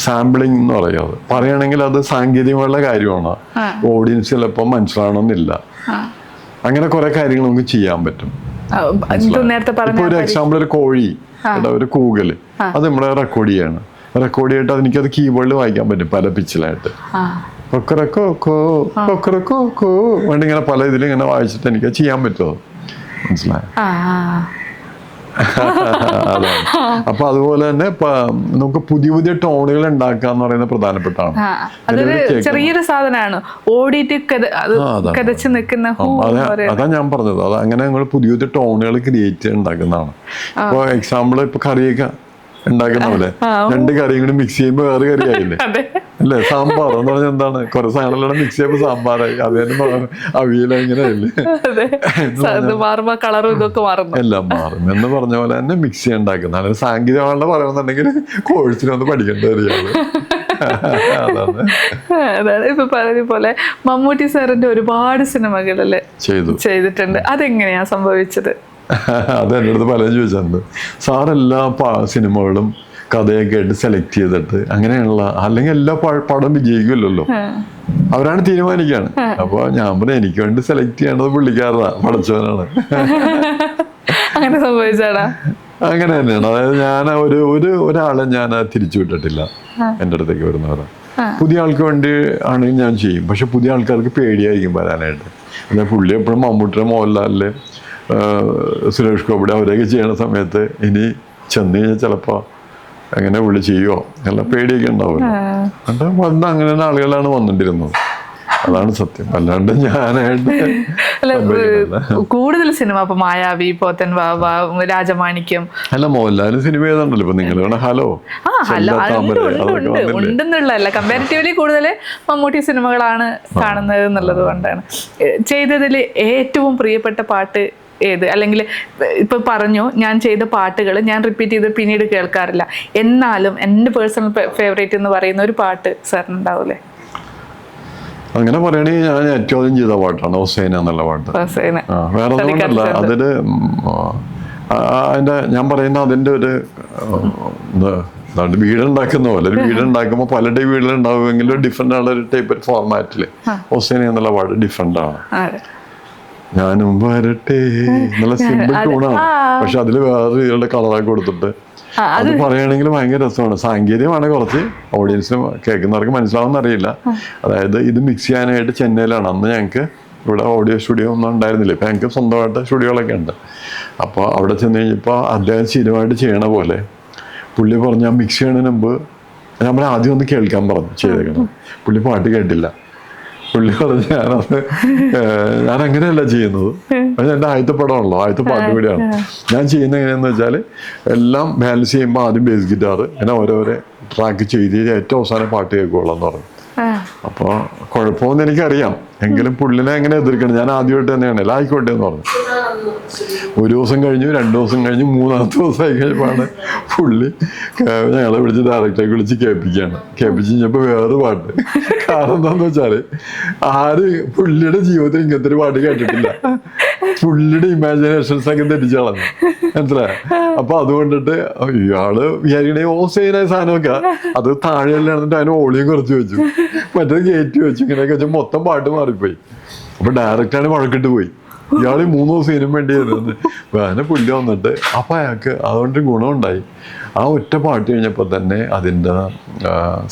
സാമ്പിളിംഗ് എന്ന് പറയുന്നത് പറയുകയാണെങ്കിൽ അത് സാങ്കേതികമുള്ള കാര്യമാണ്. ഓഡിയൻസ് ചിലപ്പോൾ മനസ്സിലാവണമെന്നില്ല. അങ്ങനെ കുറെ കാര്യങ്ങൾ നമുക്ക് ചെയ്യാൻ പറ്റും. ഇപ്പൊ ഒരു എക്സാമ്പിൾ, ഒരു കോഴി ഒരു കൂകല് അത് നമ്മളെ റെക്കോർഡ് ചെയ്യാണ്. റെക്കോർഡ് ചെയ്തിട്ട് എനിക്കത് കീബോർഡിൽ വായിക്കാൻ പറ്റും പല പിച്ചിലായിട്ട്. വേണ്ടി ഇങ്ങനെ പല ഇതിലിങ്ങനെ വായിച്ചിട്ട് എനിക്ക് ചെയ്യാൻ പറ്റുമോ? മനസ്സിലായോ? അതാണ്. അപ്പൊ അതുപോലെ തന്നെ നമുക്ക് പുതിയ പുതിയ ടോണുകൾ ഉണ്ടാക്കുക എന്ന് പറയുന്നത് പ്രധാനപ്പെട്ടാണ്. ചെറിയൊരു സാധനമാണ് ഓടിയിട്ട് അതാ ഞാൻ പറഞ്ഞത്. അത് അങ്ങനെ ഞങ്ങൾ പുതിയ പുതിയ ടോണുകൾ ക്രിയേറ്റ് ഉണ്ടാക്കുന്നതാണ്. ഇപ്പൊ എക്സാമ്പിൾ, ഇപ്പൊ കറിയൊക്കെ ഉണ്ടാക്കുന്ന പോലെ 2 കറിയും കൂടി മിക്സ് ചെയ്യുമ്പോൾ വേറെ കറി ആയില്ലേ അല്ലേ? സാമ്പാർ എന്ന് പറഞ്ഞാൽ എന്താണ്, കുറെ സാധനങ്ങളെ മിക്സ് ചെയ്യുമ്പോൾ സാമ്പാറായി. അത് തന്നെ അവിയല ഇങ്ങനെ ആയില്ലേ, എല്ലാം മാറും. എന്ന് പറഞ്ഞ പോലെ തന്നെ മിക്സി ഉണ്ടാക്കുന്ന അങ്ങനെ സാങ്കേതികമാണെന്ന് പറയുന്നുണ്ടെങ്കിൽ കോഴ്സിനൊന്ന് പഠിക്കേണ്ട കാര്യമാണ്. അതാണ് ഇപ്പൊ പറഞ്ഞ പോലെ മമ്മൂട്ടി സാറിന്റെ ഒരുപാട് സിനിമകളല്ലേ ചെയ്തിട്ടുണ്ട്. അതെങ്ങനെയാ സംഭവിച്ചത്? അത് എൻ്റെ അടുത്ത് പലരും ചോദിച്ചിട്ടുണ്ട്. സാറെല്ലാ സിനിമകളും കഥയൊക്കെ ആയിട്ട് സെലക്ട് ചെയ്തിട്ട് അങ്ങനെയുള്ള, അല്ലെങ്കിൽ എല്ലാ പടം വിജയിക്കുമല്ലോ, അവരാണ് തീരുമാനിക്കാണ്. അപ്പൊ ഞാൻ പറഞ്ഞു എനിക്ക് വേണ്ടി സെലക്ട് ചെയ്യേണ്ടത് പുള്ളിക്കാരനാ, പടച്ചവനാണ്. അങ്ങനെ സംഭവിച്ചാടാ? അങ്ങനെ തന്നെയാണ്. അതായത് ഞാൻ ഒരാളെ ഞാൻ തിരിച്ചു വിട്ടിട്ടില്ല എൻ്റെ അടുത്തേക്ക് വരുന്നവരെ. പുതിയ ആൾക്ക് വേണ്ടി ആണെങ്കിൽ ഞാൻ ചെയ്യും. പക്ഷെ പുതിയ ആൾക്കാർക്ക് പേടിയായിരിക്കും വരാനായിട്ട്. എന്നാൽ പുള്ളി എപ്പോഴും മമ്മൂട്ടിയുടെ, മോഹൻലാലിലെ, സുരേഷ് ഗോപിയുടെ അവരെയൊക്കെ ചെയ്യണ സമയത്ത് ഇനി ചെന്ന് കഴിഞ്ഞാൽ ചിലപ്പോ എങ്ങനെ പുള്ളി ചെയ്യുമോ എന്നുള്ള പേടിയൊക്കെ ഉണ്ടാവില്ല. വന്ന അങ്ങനെ ആളുകളാണ് വന്നിട്ടിരുന്നത്. അതാണ് സത്യം. അല്ലാണ്ട് ഞാനായിട്ട് കൂടുതൽ സിനിമ ഇപ്പൊ മായാവി, പോത്തൻ ബാബ, രാജമാണിക്യം, അല്ല മോഹൻലാലും സിനിമ ഏതാണ്ടല്ലോ ഇപ്പൊ നിങ്ങൾ ഹലോ ഉണ്ടെന്നുള്ളതല്ല, കമ്പാരിറ്റീവ്ലി കൂടുതൽ മമ്മൂട്ടി സിനിമകളാണ് കാണുന്നത് എന്നുള്ളത് കൊണ്ടാണ്. ചെയ്തതിൽ ഏറ്റവും പ്രിയപ്പെട്ട പാട്ട് ഏത്? അല്ലെങ്കിൽ ഇപ്പൊ പറഞ്ഞു ഞാൻ ചെയ്ത പാട്ടുകൾ ഞാൻ റിപ്പീറ്റ് ചെയ്ത് പിന്നീട് കേൾക്കാറില്ല, എന്നാലും എൻ്റെ പേഴ്സണൽ ഫേവറേറ്റ് എന്ന് പറയുന്ന ഒരു പാട്ട് സാറിനുണ്ടാവൂലേ? അങ്ങനെ പറയുകയാണെങ്കിൽ ഞാൻ ഏറ്റവും ആദ്യം ചെയ്ത പാട്ടാണ് ഹുസൈന എന്നുള്ള പാട്ട്. വേറെ ഒന്നുകൊണ്ടല്ല, അതില് അതിന്റെ ഞാൻ പറയുന്ന അതിന്റെ ഒരു വീടുണ്ടാക്കുന്ന പോലെ, ഒരു വീടുണ്ടാക്കുമ്പോൾ പലരുടെയും വീടുണ്ടാവുമെങ്കിലും ഡിഫറെന്റ് ആണ് ഒരു ടൈപ്പ് ഫോർമാറ്റില്. ഹുസൈന എന്നുള്ള പാട്ട് ഡിഫറെന്റ് ആണ്. ഞാനും വരട്ടെ എന്നുള്ള സിമ്പിൾ ടൂണാണ്, പക്ഷെ അതില് വേറെ ഇയാളുടെ കളറാക്കി കൊടുത്തിട്ട് അത് പറയുകയാണെങ്കിൽ ഭയങ്കര രസമാണ്. സാങ്കേതികമാണ്, കുറച്ച് ഓഡിയൻസിന് കേൾക്കുന്നവർക്ക് മനസ്സിലാവുമെന്ന് അറിയില്ല. അതായത് ഇത് മിക്സ് ചെയ്യാനായിട്ട് ചെന്നൈയിലാണ്. അന്ന് ഞങ്ങൾക്ക് ഇവിടെ ഓഡിയോ സ്റ്റുഡിയോ ഒന്നും ഉണ്ടായിരുന്നില്ല. ഇപ്പം ഞങ്ങൾക്ക് സ്വന്തമായിട്ട് സ്റ്റുഡിയോകളൊക്കെ ഉണ്ട്. അപ്പോൾ അവിടെ ചെന്ന് കഴിഞ്ഞപ്പോൾ അദ്ദേഹം സ്ഥിരമായിട്ട് ചെയ്യണ പോലെ പുള്ളി പറഞ്ഞ മിക്സ് ചെയ്യണതിന് മുമ്പ് നമ്മൾ ആദ്യം ഒന്ന് കേൾക്കാൻ പറഞ്ഞു ചെയ്തേക്കണം. പുള്ളി പാട്ട് കേട്ടില്ല. പുള്ളി പറഞ്ഞ് ഞാൻ അങ്ങനെയല്ല ചെയ്യുന്നത്, അത് എൻ്റെ ആദ്യത്തെ പടമാണല്ലോ, ആദ്യത്തെ പാട്ട് കൂടിയാണ്. ഞാൻ ചെയ്യുന്നത് എങ്ങനെയാണെന്ന് വെച്ചാൽ എല്ലാം ബാലൻസ് ചെയ്യുമ്പോൾ ആദ്യം ബേസ് ഗിറ്റാർ, അങ്ങനെ ഓരോരോ ട്രാക്ക് ചെയ്ത് ഏറ്റവും അവസാനം പാട്ട് കേൾക്കുള്ളൂ എന്ന് പറഞ്ഞു. അപ്പോൾ കുഴപ്പമൊന്നും എനിക്കറിയാം, എങ്കിലും പുള്ളിനെ എങ്ങനെ എതിർക്കണം, ഞാൻ ആദ്യമായിട്ട് തന്നെയാണ് എല്ലാം ആയിക്കോട്ടെ എന്ന് പറഞ്ഞു. ഒരു ദിവസം കഴിഞ്ഞു, 2 ദിവസം കഴിഞ്ഞു, 3-ാമത്തെ ദിവസമായി കഴിയുമ്പോഴാണ് പുള്ളി ഞങ്ങളെ വിളിച്ച് ഡയറക്ടറെ വിളിച്ച് കേൾപ്പിച്ച് കഴിഞ്ഞപ്പോൾ വേറെ പാട്ട്. കാരണം എന്താന്ന് വെച്ചാല് പുള്ളിയുടെ ജീവിതത്തിൽ ഇങ്ങനത്തെ ഒരു പാട്ട് കേട്ടിട്ടില്ല. പുള്ളിയുടെ ഇമാജിനേഷൻസ് ഒക്കെ തെറ്റിച്ച് കളഞ്ഞു, മനസ്സിലായ? അപ്പൊ അതുകൊണ്ടിട്ട് ഇയാള് വിചാരിക്കണേ ഓസൈനായ സാധനമൊക്കെ അത് താഴെയല്ല എന്നിട്ട് അതിന് ഓളിയും കുറച്ച് വെച്ചു, മറ്റേത് കയറ്റി വെച്ചു, ഇങ്ങനെയൊക്കെ വെച്ചാൽ മൊത്തം പാട്ട് മാറിപ്പോയി. അപ്പൊ ഡയറക്റ്റാണ് വഴക്കിട്ട് പോയി. ഇയാൾ 3 ദിവസം ഇതിനും വേണ്ടി വരുന്നത് വേറെ പുള്ളി വന്നിട്ട്. അപ്പൊ അയാൾക്ക് അതുകൊണ്ട് ഗുണമുണ്ടായി. ആ ഒറ്റ പാട്ട് കഴിഞ്ഞപ്പോൾ തന്നെ അതിൻ്റെ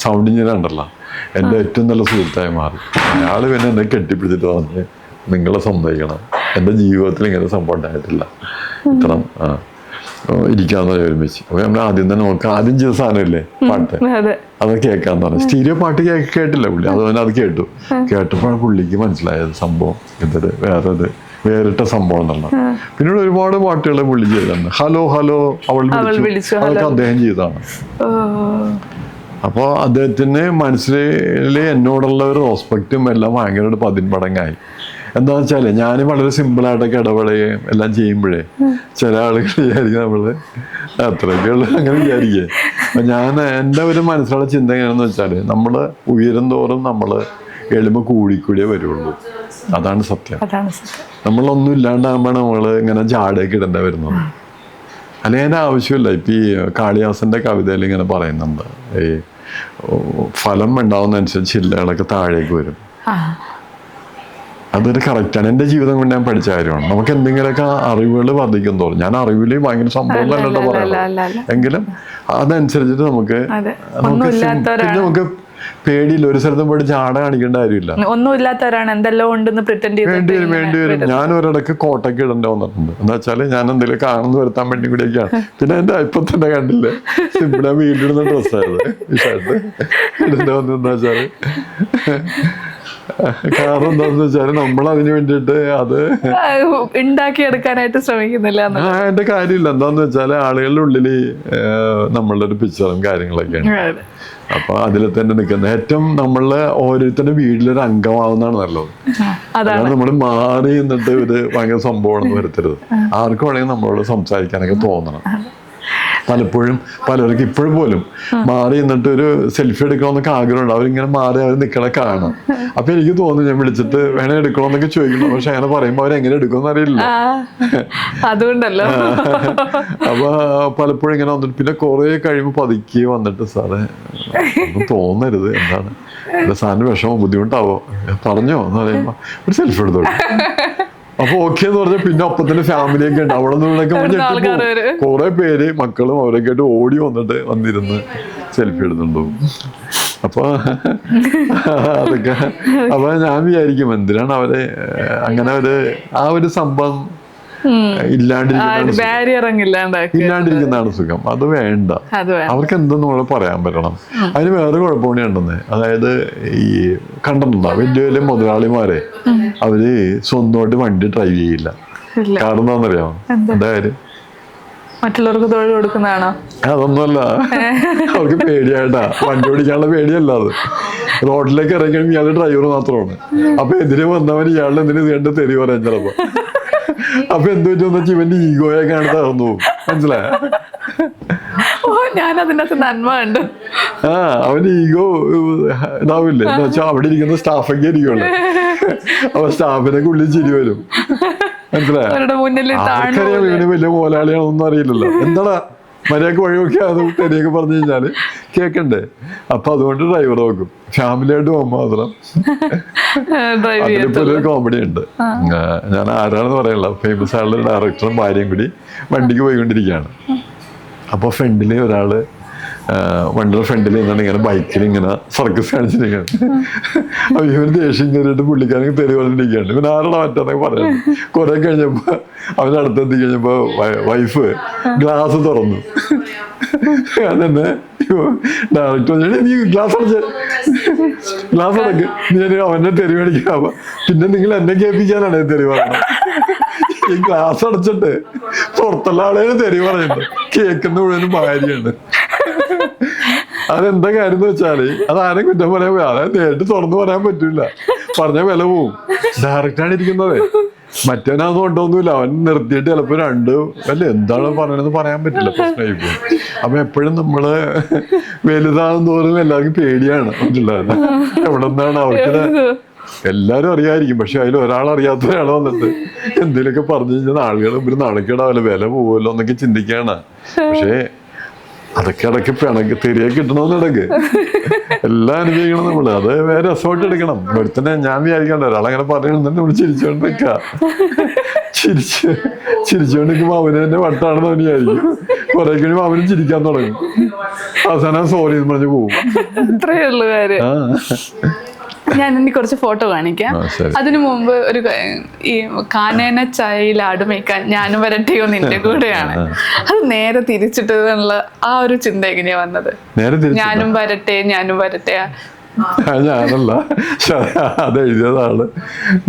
സൗണ്ട് ഇങ്ങനെ ഉണ്ടല്ലോ, എൻ്റെ ഏറ്റവും നല്ല സുഹൃത്തായി മാറി. അയാൾ പിന്നെ എന്നെ കെട്ടിപ്പിടിച്ചിട്ട് പറഞ്ഞ് നിങ്ങളെ സമ്മതിക്കണം, എൻ്റെ ജീവിതത്തിൽ ഇങ്ങനെ സംഭവം ഉണ്ടായിട്ടില്ല, ഇത്ര ഇരിക്കാന്ന് ഒരുമിച്ച്. അപ്പൊ നമ്മൾ ആദ്യം തന്നെ നോക്കാം, ആദ്യം ചെയ്ത സാധനമില്ലേ പാട്ട്, അത് കേൾക്കാന്ന് പറഞ്ഞു. സ്റ്റീരിയോ പാട്ട് കേട്ടില്ല പുള്ളി, അതുപോലെ അത് കേട്ടപ്പോഴാണ് പുള്ളിക്ക് മനസ്സിലായത് സംഭവം ഇതൊരു വേറിട്ട സംഭവം എന്നുള്ള. പിന്നീട് ഒരുപാട് പാട്ടുകൾ പുള്ളി ചെയ്തിട്ടുണ്ട്. ഹലോ ഹലോ അവൾ വിളിച്ചു, അതൊക്കെ അദ്ദേഹം ചെയ്തതാണ്. അപ്പോൾ അദ്ദേഹത്തിന് മനസ്സിൽ എന്നോടുള്ള ഒരു റെസ്പെക്റ്റും എല്ലാം ഭയങ്കര 10 മടങ്ങായി. എന്താണെന്ന് വെച്ചാൽ ഞാൻ വളരെ സിമ്പിളായിട്ടൊക്കെ ഇടപെടുകയും എല്ലാം ചെയ്യുമ്പോഴേ ചില ആളുകൾ വിചാരിക്കും നമ്മള് അത്രയൊക്കെയുള്ള അങ്ങനെ വിചാരിക്കേ. ഞാൻ എൻ്റെ ഒരു മനസ്സിലുള്ള ചിന്ത എങ്ങനെയാണെന്ന് വെച്ചാൽ നമ്മൾ ഉയരും തോറും നമ്മൾ എളിമ കൂടിക്കൂടിയേ വരുള്ളൂ. അതാണ് സത്യം. നമ്മളൊന്നും ഇല്ലാണ്ടാകുമ്പോഴാണ് നമ്മൾ ഇങ്ങനെ ജാടയൊക്കെ ഇടേണ്ട വരുന്നത്. അല്ലെങ്കിൽ അതിൻ്റെ ആവശ്യമില്ല. ഇപ്പം ഈ കാളിദാസൻ്റെ കവിതയിൽ ഇങ്ങനെ പറയുന്നുണ്ട്, ഈ ഫലം ഉണ്ടാവുന്നതനുസരിച്ച് ചില്ലകളൊക്കെ താഴേക്ക് വരും. അതൊരു കറക്റ്റാണ്. എൻ്റെ ജീവിതം കൊണ്ട് ഞാൻ പഠിച്ച കാര്യമാണ്. നമുക്ക് എന്തെങ്കിലുമൊക്കെ അറിവുകൾ വർദ്ധിക്കും തോറും, ഞാൻ അറിവിൽ ഭയങ്കര സംഭവം അല്ലല്ലോ പറയുന്നത്, എങ്കിലും അതനുസരിച്ചിട്ട് നമുക്ക് പിന്നെ നമുക്ക് പേടിയില്ല. ഒരു സ്ഥലത്തും പോയിട്ട് ജാട കാണിക്കേണ്ട കാര്യമില്ല. ഒന്നുമില്ലാത്തവരാണ് എന്തെല്ലാം ഉണ്ടെന്ന് വേണ്ടി വരും. ഞാൻ ഒരിടക്ക് കോട്ടൊക്കെ ഇടേണ്ടി വന്നിട്ടുണ്ട്. എന്താ വെച്ചാല് ഞാൻ എന്തെങ്കിലും കാണുന്നു വരുത്താൻ വേണ്ടി കൂടിയൊക്കെയാണ്. പിന്നെ എന്റെ ഇപ്പൊ തന്നെ കണ്ടില്ലേ, സിമ്പിളാ വീട്ടിലിടുന്ന ഡ്രസ്സായിരുന്നു ഈ ഷർട്ട് ഇടേണ്ടി വന്നെന്താ വെച്ചാല്, കാരണം എന്താന്ന് വെച്ചാല് നമ്മൾ അതിന് വേണ്ടിയിട്ട് അത് ഉണ്ടാക്കിയെടുക്കാനായിട്ട് ശ്രമിക്കുന്നില്ല. അതിന്റെ കാര്യമില്ല. എന്താന്ന് വെച്ചാല് ആളുകളുടെ ഉള്ളില് നമ്മളുടെ ഒരു പിക്ചറും കാര്യങ്ങളൊക്കെയാണ്. അപ്പൊ അതിൽ തന്നെ നിൽക്കുന്ന ഏറ്റവും നമ്മള് ഓരോരുത്തരുടെ വീട്ടിലൊരു അംഗമാവുന്നതാണ് നല്ലത്. അതാണ് നമ്മൾ മാറി നിന്നിട്ട് ഒരു ഭയങ്കര സംഭവമാണെന്ന് വരുത്തരുത്. ആർക്കും വേണമെങ്കിൽ നമ്മളോട് സംസാരിക്കാനൊക്കെ തോന്നണം. പലപ്പോഴും പലർക്ക് ഇപ്പോഴും പോലും മാറി നിന്നിട്ട് ഒരു സെൽഫി എടുക്കണമെന്നൊക്കെ ആഗ്രഹമുണ്ട്. അവരിങ്ങനെ മാറി അവർ നിൽക്കണ കാണാം. അപ്പൊ എനിക്ക് തോന്നുന്നു ഞാൻ വിളിച്ചിട്ട് വേണേ എടുക്കണമെന്നൊക്കെ ചോദിക്കണം. പക്ഷെ അങ്ങനെ പറയുമ്പോ അവരെങ്ങനെ എടുക്കുമെന്ന് അറിയില്ല. അതുകൊണ്ടല്ലോ. അപ്പൊ പലപ്പോഴും ഇങ്ങനെ വന്നിട്ട് പിന്നെ കുറെ കഴിയുമ്പോൾ പതുക്കി വന്നിട്ട് സാറേ ഒന്നും തോന്നരുത്, എന്താണ് സാറിന് വിഷമോ ബുദ്ധിമുട്ടാവോ പറഞ്ഞോ എന്ന് പറയുമ്പോ ഒരു സെൽഫി എടുത്തോ. അപ്പൊ ഓക്കെ എന്ന് പറഞ്ഞാൽ പിന്നെ ഒപ്പത്തിന്റെ ഫാമിലിയൊക്കെ ഉണ്ട്. അവിടെ നിന്നൊക്കെ കുറെ പേര് മക്കളും അവരൊക്കെ ആയിട്ട് ഓടി വന്നിരുന്ന് സെൽഫി എടുത്തുണ്ടാവും. അപ്പൊ അതൊക്കെ അപ്പൊ ഞാൻ വിചാരിക്കും എന്തിനാണ് അവരെ അങ്ങനെ ആ ഒരു സംഭവം ഇല്ലാണ്ടിരിക്കുന്നതാണ് സുഖം. അത് വേണ്ട. അവർക്ക് എന്തെന്ന് നമ്മൾ പറയാൻ പറ്റണം. അതിന് വേറെ കുഴപ്പമണി ഉണ്ടെന്ന്. അതായത് ഈ കണ്ടിട്ടുണ്ടോ വലിയ വലിയ മുതലാളിമാരെ അവര് സ്വന്തമായിട്ട് വണ്ടി ഡ്രൈവ് ചെയ്യില്ല. കാരണം എന്താണെന്നറിയാമോ? എന്തായാലും മറ്റുള്ളവർക്ക് തൊഴിൽ കൊടുക്കുന്നതാണോ? അതൊന്നുമല്ല, അവർക്ക് പേടിയായിട്ടാ. വണ്ടി ഓടിക്കാനുള്ള പേടിയല്ല അത്. റോഡിലേക്ക് ഇറങ്ങി ഇയാളുടെ ഡ്രൈവർ മാത്രമാണ്. അപ്പൊ എതിരെ വന്നവൻ ഇയാളുടെ എന്തിനു കണ്ട് തെറി പറയാൻ ചിലപ്പോ. അപ്പൊ എന്ത് പറ്റുമെന്ന് വെച്ചാൽ ഇവന്റെ ഈഗോയെ കാണുന്നു, മനസ്സിലായ? ഓ, ഞാൻ അതിനകത്ത് നന്മ കണ്ടു. അവന്റെ ഈഗോ ഇതാവില്ലേ എന്ന് വെച്ചാൽ അവിടെ ഇരിക്കുന്ന സ്റ്റാഫൊക്കെ ഇരിക്കുള്ളൂ. അപ്പൊ സ്റ്റാഫിനൊക്കെ ഉള്ളിൽ ചിരി വരും, മനസ്സിലായ? ആർക്കറിയാം ഇവന് വലിയ മോലാളിയാണെന്നൊന്നും അറിയില്ലല്ലോ. എന്താടാ മര്യാദക്ക് വഴിയൊക്കെ അത് തെരിയൊക്കെ പറഞ്ഞു കഴിഞ്ഞാല് കേക്കണ്ടേ? അപ്പൊ അതുകൊണ്ട് ഡ്രൈവർ നോക്കും, ഫാമിലിയായിട്ട് പോകുമ്പോ മാത്രം. അതിലിപ്പോ ഒരു കോമഡി ഉണ്ട്. ഞാൻ ആരാണെന്ന് പറയല്ല, ഫേമസ് ആയിട്ടുള്ള ഡയറക്ടറും ഭാര്യയും കൂടി വണ്ടിക്ക് പോയിക്കൊണ്ടിരിക്കുകയാണ്. അപ്പൊ ഫ്രണ്ടില് ഒരാള് വണ്ടിയുടെ ഫ്രണ്ടിൽ നിന്നാണ് ഇങ്ങനെ ബൈക്കിൽ ഇങ്ങനെ സർക്കസ് കാണിച്ചിരിക്കുകയാണ്. അപ്പൊ ഇവന് ദേഷ്യം കയറിയിട്ട് പുള്ളിക്കാരൻ തെറി പറഞ്ഞിരിക്കുകയാണ്. ഇവൻ ആരുടെ മറ്റെന്നൊക്കെ പറയുന്നത്. കുറെ കഴിഞ്ഞപ്പോ അവൻ്റെ അടുത്തെത്തി കഴിഞ്ഞപ്പോ വൈഫ് ഗ്ലാസ് തുറന്നു. അതന്നെ ഡയറക്ടർ നീ ഗ്ലാസ് അടച്ച് ഗ്ലാസ് അടക്ക്, നീ അവനെ തെറി മേടിക്കാം. പിന്നെ നിങ്ങൾ എന്നെ കേൾപ്പിക്കാനാണ് തെറി പറയുന്നത്. ഈ ഗ്ലാസ് അടച്ചിട്ട് പുറത്തുള്ള ആളെ തെറി പറയുന്നത് കേൾക്കുന്ന മുഴുവനും ഭാര്യയാണ്. അതെന്താ കാര്യം എന്ന് വെച്ചാല് അത് ആരും കുറ്റം പറയാൻ പോയി, അതായത് നേരിട്ട് തുറന്നു പറയാൻ പറ്റൂല, പറഞ്ഞ വില പോവും. ഡയറക്റ്റാണ് ഇരിക്കുന്നത്, മറ്റവനതൊന്നും ഉണ്ടോന്നുമില്ല. അവൻ നിർത്തിയിട്ട് ചിലപ്പോ എന്താണ് പറയണെന്ന് പറയാൻ പറ്റില്ല, പ്രശ്നമായി പോകും. അപ്പൊ എപ്പോഴും നമ്മള് വലുതാകും തോറും എല്ലാവർക്കും പേടിയാണ് മറ്റുള്ളത്. എവിടെ നിന്നാണ് അവർക്ക് എല്ലാരും അറിയായിരിക്കും, പക്ഷെ അതിൽ ഒരാൾ അറിയാത്ത ഒരാൾ വന്നിട്ട് എന്തെങ്കിലുമൊക്കെ പറഞ്ഞു കഴിഞ്ഞാൽ ആളുകൾ ഇവര് നാണക്കേടാവില്ല, വില പോവുമല്ലോ എന്നൊക്കെ ചിന്തിക്കാണ്. പക്ഷേ അതൊക്കെ ഇടയ്ക്ക് പിണക്ക് തെരിയ കിട്ടണമെന്ന് ഇടയ്ക്ക് എല്ലാം അനുഭവിക്കണം നമ്മള്. അത് വേറെ രസമായിട്ട് എടുക്കണം. ഇവിടെ തന്നെ ഞാൻ വിചാരിക്കണ്ട ഒരാളങ്ങനെ പറയണമെന്ന് നമ്മൾ ചിരിച്ചോണ്ട് നിൽക്ക. ചിരിച്ചോണ്ട് നിൽക്കുമ്പോ അവന് തന്നെ വട്ടാണെന്ന് അവന് വിചാരിക്കും. കുറെ കഴിയുമ്പോ അവനും ചിരിക്കാൻ തുടങ്ങും. അവസാനം സോറി എന്ന് പറഞ്ഞു പോകും. അത്രേ ഉള്ളു കാര്യം. ഞാൻ ഇനി കുറച്ച് ഫോട്ടോ കാണിക്കാം. അതിനു മുമ്പ് ഒരു ഈ കാനേന ചായയിൽ ആടുമേക്കാൻ ഞാനും വരട്ടെയോ നിന്റെ കൂടെയാണ്. അത് നേരെ തിരിച്ചിട്ടുള്ള ആ ഒരു ചിന്ത എങ്ങനെയാ വന്നത്? ഞാനും വരട്ടെ ഞാനല്ല, അത് എഴുതിയതാണ്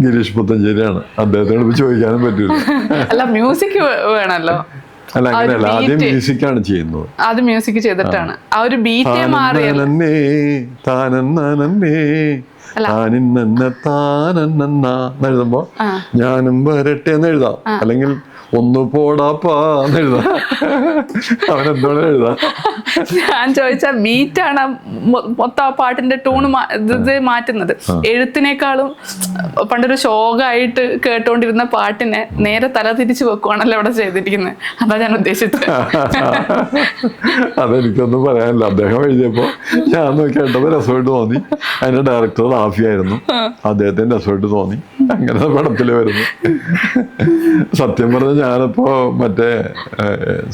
ഗിരീഷ് പുത്തഞ്ചേരിയാണ്. അദ്ദേഹത്തോട് ചോദിക്കാനും പറ്റൂല. അല്ല, മ്യൂസിക് വേണല്ലോ. അല്ല അങ്ങനെയല്ല, ആദ്യം മ്യൂസിക്കാണ് ചെയ്യുന്നത്. അത് മ്യൂസിക് ചെയ്തിട്ടാണ് ആ ഒരു ബീറ്റ് മാറിയത്. എഴുതുമ്പോ ഞാനും വരട്ടെ എന്ന് എഴുതാം, അല്ലെങ്കിൽ ഒന്ന് പോടാപ്പാന്ന് എഴുതാം. അവനെന്തോടെ എഴുതാം. ഞാൻ ചോദിച്ച ബീറ്റാണ് മൊത്തം ആ പാട്ടിന്റെ ടൂണ് ഇത് മാറ്റുന്നത്. എഴുത്തിനേക്കാളും പണ്ടൊരു ശോകമായിട്ട് കേട്ടോണ്ടിരുന്ന പാട്ടിനെ നേരെ തല തിരിച്ചു വെക്കുവാണല്ലോ അവിടെ ചെയ്തിരിക്കുന്നത്. അതാ ഞാൻ ഉദ്ദേശിച്ചത്. അതെനിക്കൊന്നും പറയാനില്ല. അദ്ദേഹം എഴുതിയപ്പോ ഞാൻ കേട്ടത് രസമായിട്ട് തോന്നി. അതിന്റെ ഡയറക്ടർ റാഫിയായിരുന്നു, അദ്ദേഹത്തിന് രസമായിട്ട് തോന്നി. അങ്ങനെ പടത്തില് വരുന്നു. സത്യം പറഞ്ഞ ഞാനിപ്പോ മറ്റേ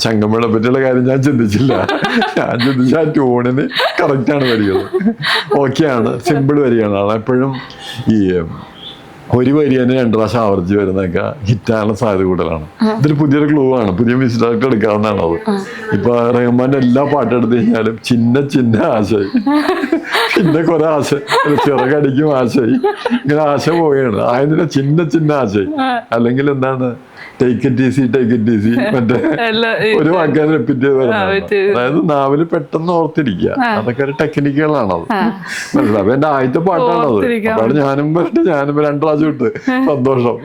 ചങ്കമ്മയുടെ പറ്റിയുള്ള കാര്യം ഞാൻ ചിന്തിച്ചില്ല. ഞാൻ ചിന്തിച്ച ആ ട്യൂണിന് കറക്റ്റാണ് വരികയത്, ഓക്കെയാണ്, സിമ്പിൾ വരികയാണ്. അതെപ്പോഴും ഈ ഒരു വരി തന്നെ 2 പ്രാവശ്യം ആവർത്തിച്ച് വരുന്നതൊക്കെ ഹിറ്റാകാനുള്ള സാധ്യത കൂടുതലാണ്. ഇതൊരു പുതിയൊരു ക്ലൂ ആണ്, പുതിയ മ്യൂസിക് ഡയറക്ടർ എടുക്കാവുന്നതാണ് അത്. ഇപ്പൊ റഹ്മാന്റെ എല്ലാ പാട്ടും എടുത്തു കഴിഞ്ഞാലും ചിന്ന ആശയായി, പിന്നെ കുറെ ആശ ചിറകടിക്കും ആശയായി, ഇങ്ങനെ ആശ പോവുകയാണ്. ആയതിനെ ചിന്ന ആശയായി. അല്ലെങ്കിൽ എന്താണ് ടേക്ക് ഇറ്റ് ഈസി മറ്റേ ഒരു വാക്കാൻ റിപ്പീറ്റ് ചെയ്ത് വരുന്നത്. അതായത് നാവില് പെട്ടെന്ന് ഓർത്തിരിക്കുക. അതൊക്കെ ഒരു ടെക്നിക്കുകളാണത്, മനസ്സിലാവും. അപ്പൊ എന്റെ ആദ്യത്തെ പാട്ടാണത്. അതാണ് ഞാനും 2 പ്രാവശ്യം ഇട്ട് സന്തോഷം.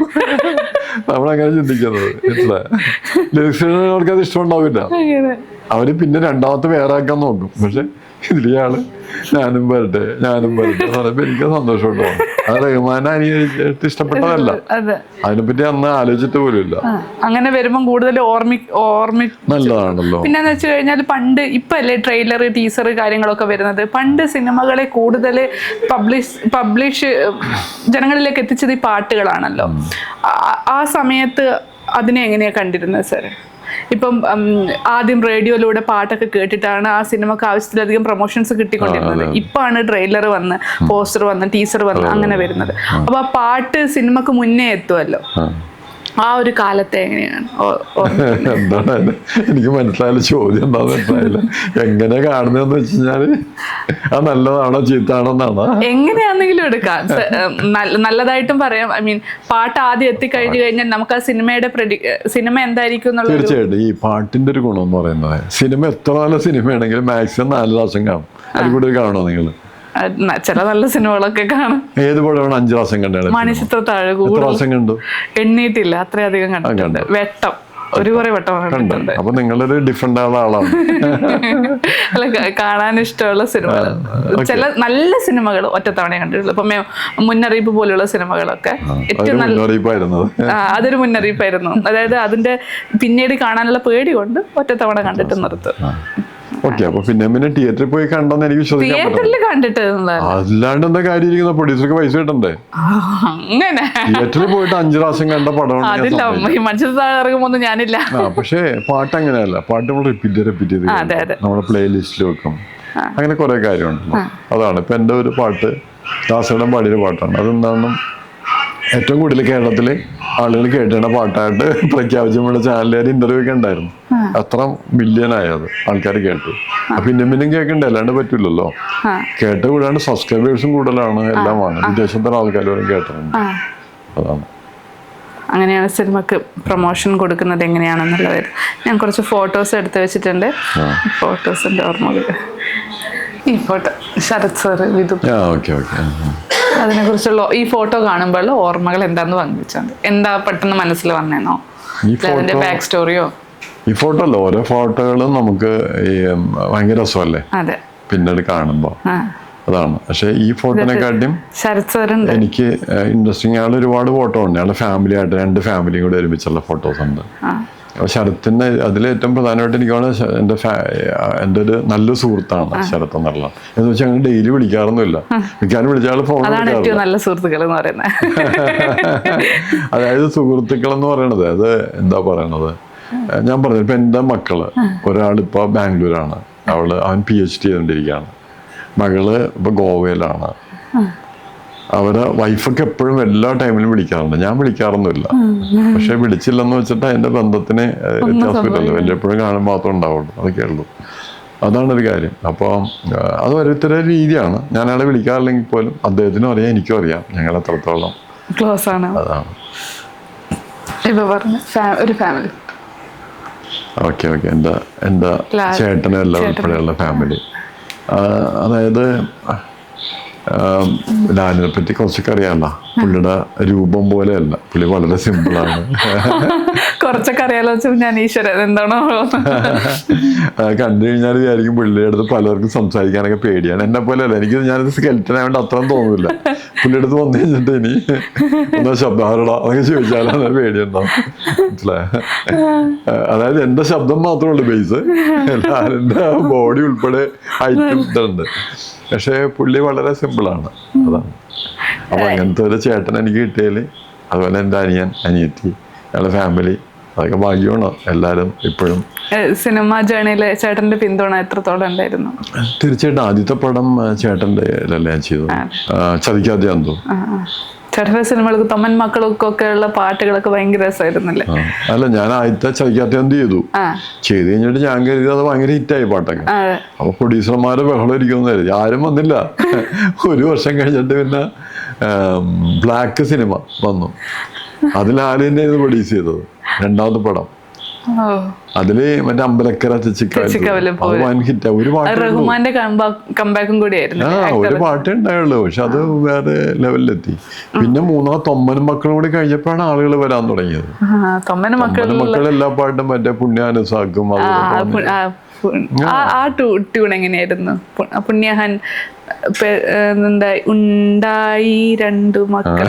നമ്മളങ്ങനെ ചിന്തിക്കുന്നത്, മനസ്സിലായ? ലിറിക്സിനവർക്ക് അത് ഇഷ്ടമുണ്ടാവില്ല. അവര് പിന്നെ രണ്ടാമത്തെ വേറെ ആക്കാൻ നോക്കും. പക്ഷെ ഇതിലെയാള് ഞാനും വരട്ടെ എന്ന് പറയുമ്പോ എനിക്ക് സന്തോഷമുണ്ടോ. അത് റഹ്മാനെ അനുകരിച്ചിട്ട് ഇഷ്ടപ്പെട്ടതല്ല, അതിനെപ്പറ്റി അന്ന് ആലോചിച്ചിട്ട് പോലും ഇല്ല. അങ്ങനെ വരുമ്പം കൂടുതൽ നല്ലതാണല്ലോ. പിന്നെന്ന് വെച്ച് കഴിഞ്ഞാൽ പണ്ട് ഇപ്പൊ അല്ലേ ട്രെയിലർ ടീസർ കാര്യങ്ങളൊക്കെ വരുന്നത്. പണ്ട് സിനിമകളെ കൂടുതൽ പബ്ലിഷ് ജനങ്ങളിലേക്ക് എത്തിച്ചത് ഈ പാട്ടുകളാണല്ലോ. ആ സമയത്ത് അതിനെ എങ്ങനെയാ കണ്ടിരുന്നത് സാർ? ഇപ്പം ആദ്യം റേഡിയോയിലൂടെ പാട്ടൊക്കെ കേട്ടിട്ടാണ് ആ സിനിമക്ക് ആവശ്യത്തിലധികം പ്രൊമോഷൻസ് കിട്ടിക്കൊണ്ടിരുന്നത്. ഇപ്പാണ് ട്രെയിലർ വന്ന്, പോസ്റ്റർ വന്ന്, ടീസർ വന്ന് അങ്ങനെ വരുന്നത്. അപ്പൊ ആ പാട്ട് സിനിമക്ക് മുന്നേ എത്തുമല്ലോ. ആ ഒരു കാലത്തെ എങ്ങനെയാണ്? എന്താണ് എനിക്ക് മനസ്സിലായാലും ചോദ്യം എന്താന്ന് മനസ്സിലായില്ല. എങ്ങനെ കാണുന്നതെന്ന് വെച്ച് കഴിഞ്ഞാല് അത് നല്ലതാണോ ചീത്താണോ എന്നാണോ? എങ്ങനെയാണെങ്കിലും എടുക്കാം, നല്ലതായിട്ടും പറയാം. ഐ മീൻ പാട്ട് ആദ്യം എത്തിക്കഴിഞ്ഞു കഴിഞ്ഞാൽ നമുക്ക് ആ സിനിമ എന്തായിരിക്കും എന്നുള്ളത്. തീർച്ചയായിട്ടും ഈ പാട്ടിന്റെ ഒരു ഗുണം എന്ന് പറയുന്നത്, സിനിമ എത്ര നല്ല സിനിമയാണെങ്കിലും മാക്സിമം 4 പ്രാവശ്യം കാണും. അതിൽ കൂടുതൽ കാണുമോ നിങ്ങൾ? ചില നല്ല സിനിമകളൊക്കെ കാണും. ഏത് പടമാണ് 5 പ്രാവശ്യം കണ്ടത്? മണിച്ചിത്രത്താഴ് എത്ര പ്രാവശ്യം കണ്ടു? എണ്ണീട്ടില്ല, അത്രയധികം കണ്ടിട്ടുണ്ട്. വെട്ടം കുറെ വട്ടം കണ്ടിട്ടുണ്ട്. അപ്പൊ നിങ്ങളൊരു ഡിഫറെന്റ് ആളാണ്. അല്ല, കാണാൻ ഇഷ്ടമുള്ള സിനിമകൾ, ചില നല്ല സിനിമകൾ ഒറ്റത്തവണ കണ്ടിട്ടുള്ളൂ. ഇപ്പൊ മുന്നറിയിപ്പ് പോലെയുള്ള സിനിമകളൊക്കെ ഏറ്റവും നല്ല അതൊരു മുന്നറിയിപ്പായിരുന്നു. അതായത് അതിന്റെ പിന്നീട് കാണാനുള്ള പേടി കൊണ്ട് ഒറ്റത്തവണ കണ്ടിട്ട് നിർത്തും. ഓക്കെ, അപ്പൊ പിന്നെ തിയേറ്ററിൽ പോയി കണ്ടെന്ന് എനിക്ക് വിശ്വസിക്കാൻ തിയേറ്ററിൽ കണ്ടിട്ട് അല്ലാണ്ട് എന്താ കാര്യം ഇരിക്കുന്ന? പ്രൊഡ്യൂസർക്ക് പൈസ കിട്ടണ്ടേ? അങ്ങനെ തിയേറ്ററിൽ പോയിട്ട് 5 പ്രാവശ്യം കണ്ട പടമാണ്. അതില്ല, ഈ മനുഷ്യത്താഴ് ഇറങ്ങുമ്പോ ഞാനില്ല. പക്ഷേ പാട്ട് അങ്ങനെയല്ല. പാട്ട് നമ്മൾ റിപ്പീറ്റ് ചെയ്ത് നമ്മുടെ പ്ലേ ലിസ്റ്റിൽ വെക്കും. അങ്ങനെ കുറെ കാര്യമുണ്ടല്ലോ. അതാണ് ഇപ്പൊ എന്റെ ഒരു പാട്ട് ദാസേടൻ പാടിയൊരു പാട്ടാണ്. അതെന്താണ് ഏറ്റവും കൂടുതൽ കേരളത്തില് ആളുകൾ കേട്ടേണ്ട പാട്ടായിട്ട് പ്രഖ്യാപിച്ചുള്ള ചാനലുകാർ ഇന്റർവ്യൂ ഒക്കെ ഉണ്ടായിരുന്നു. അത്ര മില്യനായത് ആൾക്കാർ കേട്ടു. അപ്പൊ പിന്നെയും കേൾക്കണ്ടേ, അല്ലാണ്ട് പറ്റൂലല്ലോ. കേട്ട് കൂടാണ്ട് സബ്സ്ക്രൈബേഴ്സും കൂടുതലാണ്, എല്ലാമാണ്. വിദേശത്തുള്ള ആൾക്കാർ വരും കേട്ടിട്ടുണ്ട്. അതാണ്. അങ്ങനെയാണ് സിനിമക്ക് പ്രൊമോഷൻ കൊടുക്കുന്നത് എങ്ങനെയാണെന്നുള്ളത്. ഞാൻ കുറച്ച് ഫോട്ടോസ് എടുത്ത് വെച്ചിട്ടുണ്ട്. ഫോട്ടോസിന്റെ ഓർമ്മകൾ. ഈ ഫോട്ടോ ശരത് സാർ, വിധു. അതിനെ കുറിച്ചുള്ള ഈ ഫോട്ടോ കാണുമ്പോൾ ഓർമ്മകൾ എന്താന്ന് പങ്കുവെച്ചാൽ എന്താ പെട്ടെന്ന് മനസ്സിൽ വന്നേന്നോ, അതിന്റെ ബാക്ക് സ്റ്റോറിയോ? ഈ ഫോട്ടോ അല്ല, ഓരോ ഫോട്ടോകളും നമുക്ക് ഭയങ്കര രസമല്ലേ പിന്നീട് കാണുമ്പോ. അതാണ്. പക്ഷെ ഈ ഫോട്ടോനെക്കാട്ടിയും ശരത് സാറുണ്ട് എനിക്ക് ഇൻട്രസ്റ്റിംഗ്. ആൾ ഒരുപാട് ഫോട്ടോ ഉണ്ട്. ഞങ്ങളുടെ ഫാമിലി ആയിട്ട് 2 ഫാമിലിയും കൂടെ ഒരുമിച്ചുള്ള ഫോട്ടോസ് ഉണ്ട്. ശരത്തിന്റെ അതിലേറ്റവും പ്രധാനമായിട്ട് എനിക്കാണ് എൻ്റെ ഒരു നല്ല സുഹൃത്താണ് ശരത് എന്നുള്ള. എന്ന് വെച്ചാൽ ഞങ്ങൾ ഡെയിലി വിളിക്കാറൊന്നുമില്ല. മിക്കാനും വിളിച്ചാൽ ഫോൺ നല്ല സുഹൃത്തുക്കൾ എന്ന് പറയുന്നത്. അതായത് സുഹൃത്തുക്കൾ എന്ന് പറയണത് അത് എന്താ പറയണത്, ഞാൻ പറഞ്ഞു ഇപ്പൊ എൻ്റെ മക്കള് ഒരാളിപ്പോ ബാംഗ്ലൂരാണ്, അവൻ PhD ചെയ്തുകൊണ്ടിരിക്കുകയാണ്. മകള് ഇപ്പൊ ഗോവയിലാണ്. അവരെ വൈഫൊക്കെ എപ്പോഴും എല്ലാ ടൈമിലും വിളിക്കാറുണ്ട്. ഞാൻ വിളിക്കാറൊന്നുമില്ല. പക്ഷെ വിളിച്ചില്ലെന്ന് വെച്ചിട്ട് അതിന്റെ ബന്ധത്തിന് വ്യത്യാസമില്ലല്ലോ. വല്ലപ്പോഴും കാണുമ്പോൾ മാത്രം ഉണ്ടാവുള്ളൂ. അതൊക്കെ ഉള്ളൂ. അതാണ് ഒരു കാര്യം. അപ്പോൾ അത് ഓരോരുത്തരുടെ രീതിയാണ്. ഞാൻ അയാളെ വിളിക്കാറില്ലെങ്കിൽ പോലും അദ്ദേഹത്തിനും അറിയാം, എനിക്കും അറിയാം ഞങ്ങൾ എത്രത്തോളം ക്ലോസ് ആണ്. അതാണ്. ഒരു ഫാമിലി. ഓക്കെ, എൻ്റെ ചേട്ടനും എല്ലാം ഉൾപ്പെടെയുള്ള ഫാമിലി. അതായത് ലാലിനെ പറ്റി കുറച്ചൊക്കെ അറിയാമല്ലോ. പുള്ളിയുടെ രൂപം പോലെയല്ല, പുള്ളി വളരെ സിമ്പിളാണ്. കുറച്ചൊക്കെ അറിയാലോ. ഞാൻ ഈശ്വരൻ എന്താണോ കണ്ടു കഴിഞ്ഞാൽ വിചാരിക്കും പുള്ളിയുടെ അടുത്ത് പലർക്കും സംസാരിക്കാനൊക്കെ പേടിയാണ്. എന്നെ പോലെ അല്ല, എനിക്ക് ഞാനത് സ്കെൽറ്റൻ ആയതുകൊണ്ട് അത്രയും തോന്നില്ല. പുള്ളിയുടെ അടുത്ത് വന്നു കഴിഞ്ഞിട്ട് ഇനി എന്താ ശബ്ദാരടാ അതൊക്കെ ചോദിച്ചാലാണ് പേടിയുണ്ടാവും. മനസ്സിലായ? അതായത് എന്റെ ശബ്ദം മാത്രമേ ഉള്ളൂ ബേസ്, ലാലിന്റെ ബോഡി ഉൾപ്പെടെ ഹൈറ്റും ഇതുണ്ട്. പക്ഷെ പുള്ളി വളരെ സിമ്പിളാണ്. അതാണ്. അപ്പൊ അങ്ങനത്തെ ഒരു ചേട്ടൻ എനിക്ക് കിട്ടിയാല്, അതുപോലെ എൻ്റെ അനിയത്തി, ഞങ്ങളുടെ ഫാമിലി, അതൊക്കെ ഭാഗ്യമാണ്. എല്ലാവരും ഇപ്പോഴും സിനിമ ജേണിയിലെ ചേട്ടന്റെ പിന്തുണ എത്രത്തോളം ഉണ്ടായിരുന്നു? തീർച്ചയായിട്ടും ആദ്യത്തെ പടം ചേട്ടൻ്റെ ഞാൻ ചെയ്തു, ചതിക്കാതെ അന്തോ. ചേട്ടന്റെ സിനിമകൾക്ക് തൊമ്മൻ മക്കൾക്കൊക്കെ ഉള്ള പാട്ടുകളൊക്കെ ഭയങ്കര രസമായിരുന്നല്ലേ? അല്ല, ഞാൻ ആദ്യത്തെ ചതിക്കാത്ത എന്ത് ചെയ്തു കഴിഞ്ഞിട്ട് ഞാൻ കരുതി അത് ഭയങ്കര ഹിറ്റായി പാട്ടൊക്കെ. അപ്പൊ പ്രൊഡ്യൂസർമാരെ ബഹളം ഇരിക്കുന്ന കരുതി. ആരും വന്നില്ല. 1 വർഷം കഴിഞ്ഞിട്ട് പിന്നെ ബ്ലാക്ക് സിനിമ വന്നു. അതിൽ ആരും ഇത് പ്രൊഡ്യൂസ് ചെയ്തത് 2ാമത്തെ പടം. അതില് മറ്റേ അമ്പലക്കര ഹിറ്റാ. ഒരു പാട്ടേ ഉണ്ടായുള്ളൂ. പക്ഷെ അത് വേറെ ലെവലിലെത്തി. പിന്നെ 3ാം തൊമ്മനും മക്കളും കൂടി കഴിഞ്ഞപ്പോഴാണ് ആളുകൾ വരാൻ തുടങ്ങിയത്. തൊമ്മനും മക്കൾ എല്ലാ പാട്ടും മറ്റേ പുണ്യാനുസാക്കും ആ ട്യൂൺ എങ്ങനെയായിരുന്നു? പുണ്യഹൻ ഉണ്ടായി 2 മക്കൾ,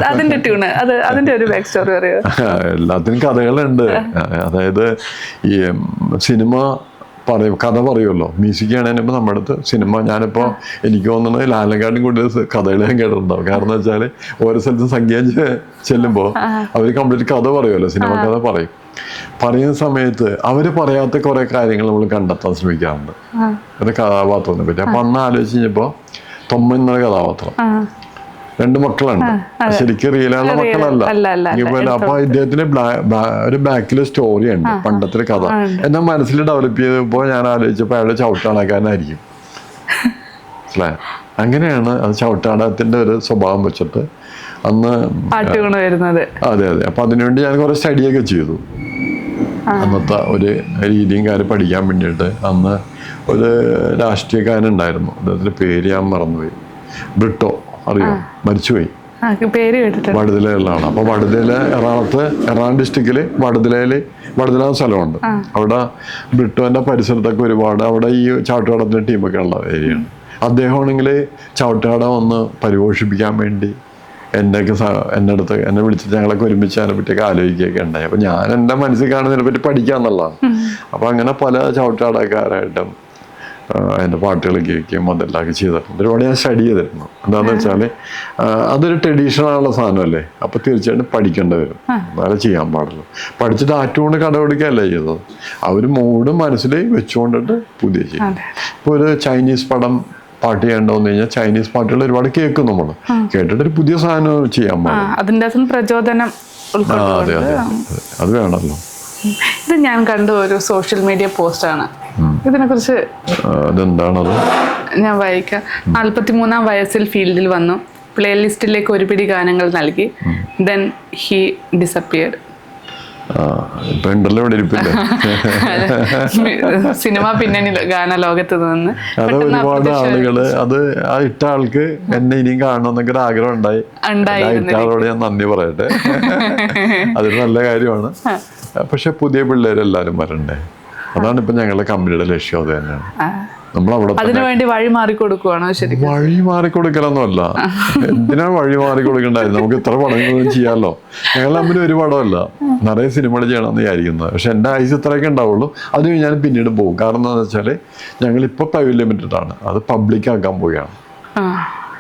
അതിന്റെ ട്യൂണ്, അതിന്റെ ഒരു ബാക്ക് സ്റ്റോറി അറിയോ? എല്ലാത്തിനും കഥകളുണ്ട്. അതായത് ഈ സിനിമ കഥ പറയുമല്ലോ. മ്യൂസിക് ആണെങ്കിൽ നമ്മുടെ അടുത്ത് സിനിമ, ഞാനിപ്പോ എനിക്ക് തോന്നുന്നത് ലാലങ്കാട്ടും കൂടുതൽ കഥകൾ ഞാൻ കേട്ടിട്ടുണ്ടാവും. കാരണം വെച്ചാൽ ഓരോ സ്ഥലത്തും സംഗീതം ചെല്ലുമ്പോൾ അവർ കംപ്ലീറ്റ് കഥ പറയുമല്ലോ, സിനിമ കഥ പറയും. പറയുന്ന സമയത്ത് അവര് പറയാത്ത കുറെ കാര്യങ്ങൾ നമ്മൾ കണ്ടെത്താൻ ശ്രമിക്കാറുണ്ട് ഒരു കഥാപാത്രത്തിനെ പറ്റി. അപ്പൊ അന്ന് ആലോചിച്ച് കഴിഞ്ഞപ്പോ തൊമ്മൻ എന്ന കഥാപാത്രം 2 മക്കളുണ്ട്. ശരിക്കും റിയലുള്ള മക്കളല്ല. അപ്പൊ ഇദ്ദേഹത്തിന് ഒരു ബാക്കില് സ്റ്റോറി ഉണ്ട്, പണ്ടത്തെ കഥ. എന്നെ മനസ്സിൽ ഡെവലപ്പ് ചെയ്തപ്പോ ഞാൻ ആലോചിച്ചപ്പോ അയാള് ചവിട്ടാണക്കാരനായിരിക്കും. മനസ്സിലായ? അങ്ങനെയാണ് അത്. ചവിട്ടാടത്തിന്റെ ഒരു സ്വഭാവം വെച്ചിട്ട് അന്ന് വരുന്നത്. അതെ. അപ്പൊ അതിനുവേണ്ടി ഞാൻ കുറെ സ്റ്റഡിയൊക്കെ ചെയ്തു. അന്നത്തെ ഒരു രീതിയും കാര്യം പഠിക്കാൻ വേണ്ടിയിട്ട് അന്ന് ഒരു രാഷ്ട്രീയക്കാരനുണ്ടായിരുന്നു, അദ്ദേഹത്തിൻ്റെ പേര് ഞാൻ മറന്നുപോയി, ബ്രിട്ടോ, അറിയോ? മരിച്ചുപോയി. പേര് കേട്ടിട്ടുണ്ട്. വടുതലയിലാണ്. അപ്പോൾ വടുതല എറണാകുളം ഡിസ്ട്രിക്റ്റിൽ വടുതല സ്ഥലമുണ്ട്. അവിടെ ബ്രിട്ടോന്റെ പരിസരത്തൊക്കെ ഒരുപാട് അവിടെ ഈ ചാട്ടുകടത്തിന്റെ ടീമൊക്കെ ഉള്ള ഏരിയയാണ്. അദ്ദേഹമാണെങ്കിൽ ചാട്ടുകട ഒന്ന് പരിപോഷിപ്പിക്കാൻ വേണ്ടി എൻ്റെ അടുത്ത് എന്നെ വിളിച്ചിട്ട് ഞങ്ങളൊക്കെ ഒരുമിച്ച് അതിനെ പറ്റിയൊക്കെ ആലോചിക്കുകയൊക്കെ ഉണ്ടായി. അപ്പോൾ ഞാൻ എൻ്റെ മനസ്സിൽ കാണുന്നതിനെ പറ്റി പഠിക്കാന്നുള്ളതാണ്. അപ്പോൾ അങ്ങനെ പല ചാട്ടുകടക്കാരായിട്ടും അതിൻ്റെ പാട്ടുകൾ കേൾക്കുകയും അതെല്ലാം ചെയ്തിട്ടുണ്ട്. ഒരുപാട് ഞാൻ സ്റ്റഡി ചെയ്തിരുന്നു. എന്താണെന്ന് വെച്ചാൽ അതൊരു ട്രഡീഷണലുള്ള സാധനമല്ലേ, അപ്പോൾ തീർച്ചയായിട്ടും പഠിക്കേണ്ടി വരും, എന്നാലേ ചെയ്യാൻ പാടുള്ളൂ. പഠിച്ചിട്ട് ആറ്റുകൊണ്ട് കടപിടിക്കുകയല്ല ചെയ്തത്, അവർ മൂഡ് മനസ്സിൽ വെച്ചുകൊണ്ടിട്ട് പുതിയ ചെയ്യും. ഇപ്പോൾ ഒരു ചൈനീസ് പടം പാട്ട് ചെയ്യേണ്ടതെന്ന് കഴിഞ്ഞാൽ ചൈനീസ് പാട്ടുകൾ ഒരുപാട് കേൾക്കും നമ്മൾ, കേട്ടിട്ട് ഒരു പുതിയ സാധനം ചെയ്യാൻ പാടും. പ്രചോദനം. അതെ അതെ, അത് വേണമല്ലോ. ഇത് ഞാൻ കണ്ട ഒരു സോഷ്യൽ മീഡിയ പോസ്റ്റാണ്. ഇതിനെ കുറിച്ച് അതെന്താണത്? ഞാൻ വായിക്കാം. 43-ാം വയസ്സിൽ ഫീൽഡിൽ വന്നു, പ്ലേലിസ്റ്റിലേക്ക് ഒരു പിടി ഗാനങ്ങൾ നൽകി, ദെൻ ഹി ഡിസപ്പിയർഡ്. സിനിമ പിന്നണി ഗാന ലോകത്ത് നിന്ന് അത് ഒരുപാട് ആളുകള് അത് ആ ഇട്ട ആൾക്ക് എന്നെ ഇനിയും കാണണമെന്നൊക്കെ ഒരു ആഗ്രഹം ഉണ്ടായി. ഇട്ട ആളോട് ഞാൻ നന്ദി പറയട്ടെ, അതൊരു നല്ല കാര്യമാണ്. പക്ഷെ പുതിയ പിള്ളേരെല്ലാരും വരണ്ടേ, അതാണ് ഇപ്പൊ ഞങ്ങളുടെ കമ്പനിയുടെ ലക്ഷ്യം. അത് തന്നെയാണ്. നമ്മളവിടെ അതിനുവേണ്ടി വഴി മാറിക്കൊടുക്കുവാണോ? ശരി, വഴി മാറിക്കൊടുക്കലൊന്നുമല്ല. എന്തിനാണ് വഴി മാറിക്കൊടുക്കണ്ടായിരുന്നു? നമുക്ക് ഇത്ര പടങ്ങളൊന്നും ചെയ്യാമല്ലോ. ഞങ്ങൾ തമ്മിൽ ഒരു പടമല്ല, നിറയെ സിനിമകൾ ചെയ്യണമെന്ന് വിചാരിക്കുന്നത്. പക്ഷെ എൻ്റെ ആയുസ് ഇത്രയൊക്കെ ഉണ്ടാവുള്ളൂ. അത് ഞാൻ പിന്നീട് പോകും. കാരണം എന്താണെന്ന് വെച്ചാൽ ഞങ്ങളിപ്പോൾ പ്രൈവറ്റ് ലിമിറ്റഡ് ആണ്, അത് പബ്ലിക് ആക്കാൻ പോവുകയാണ്.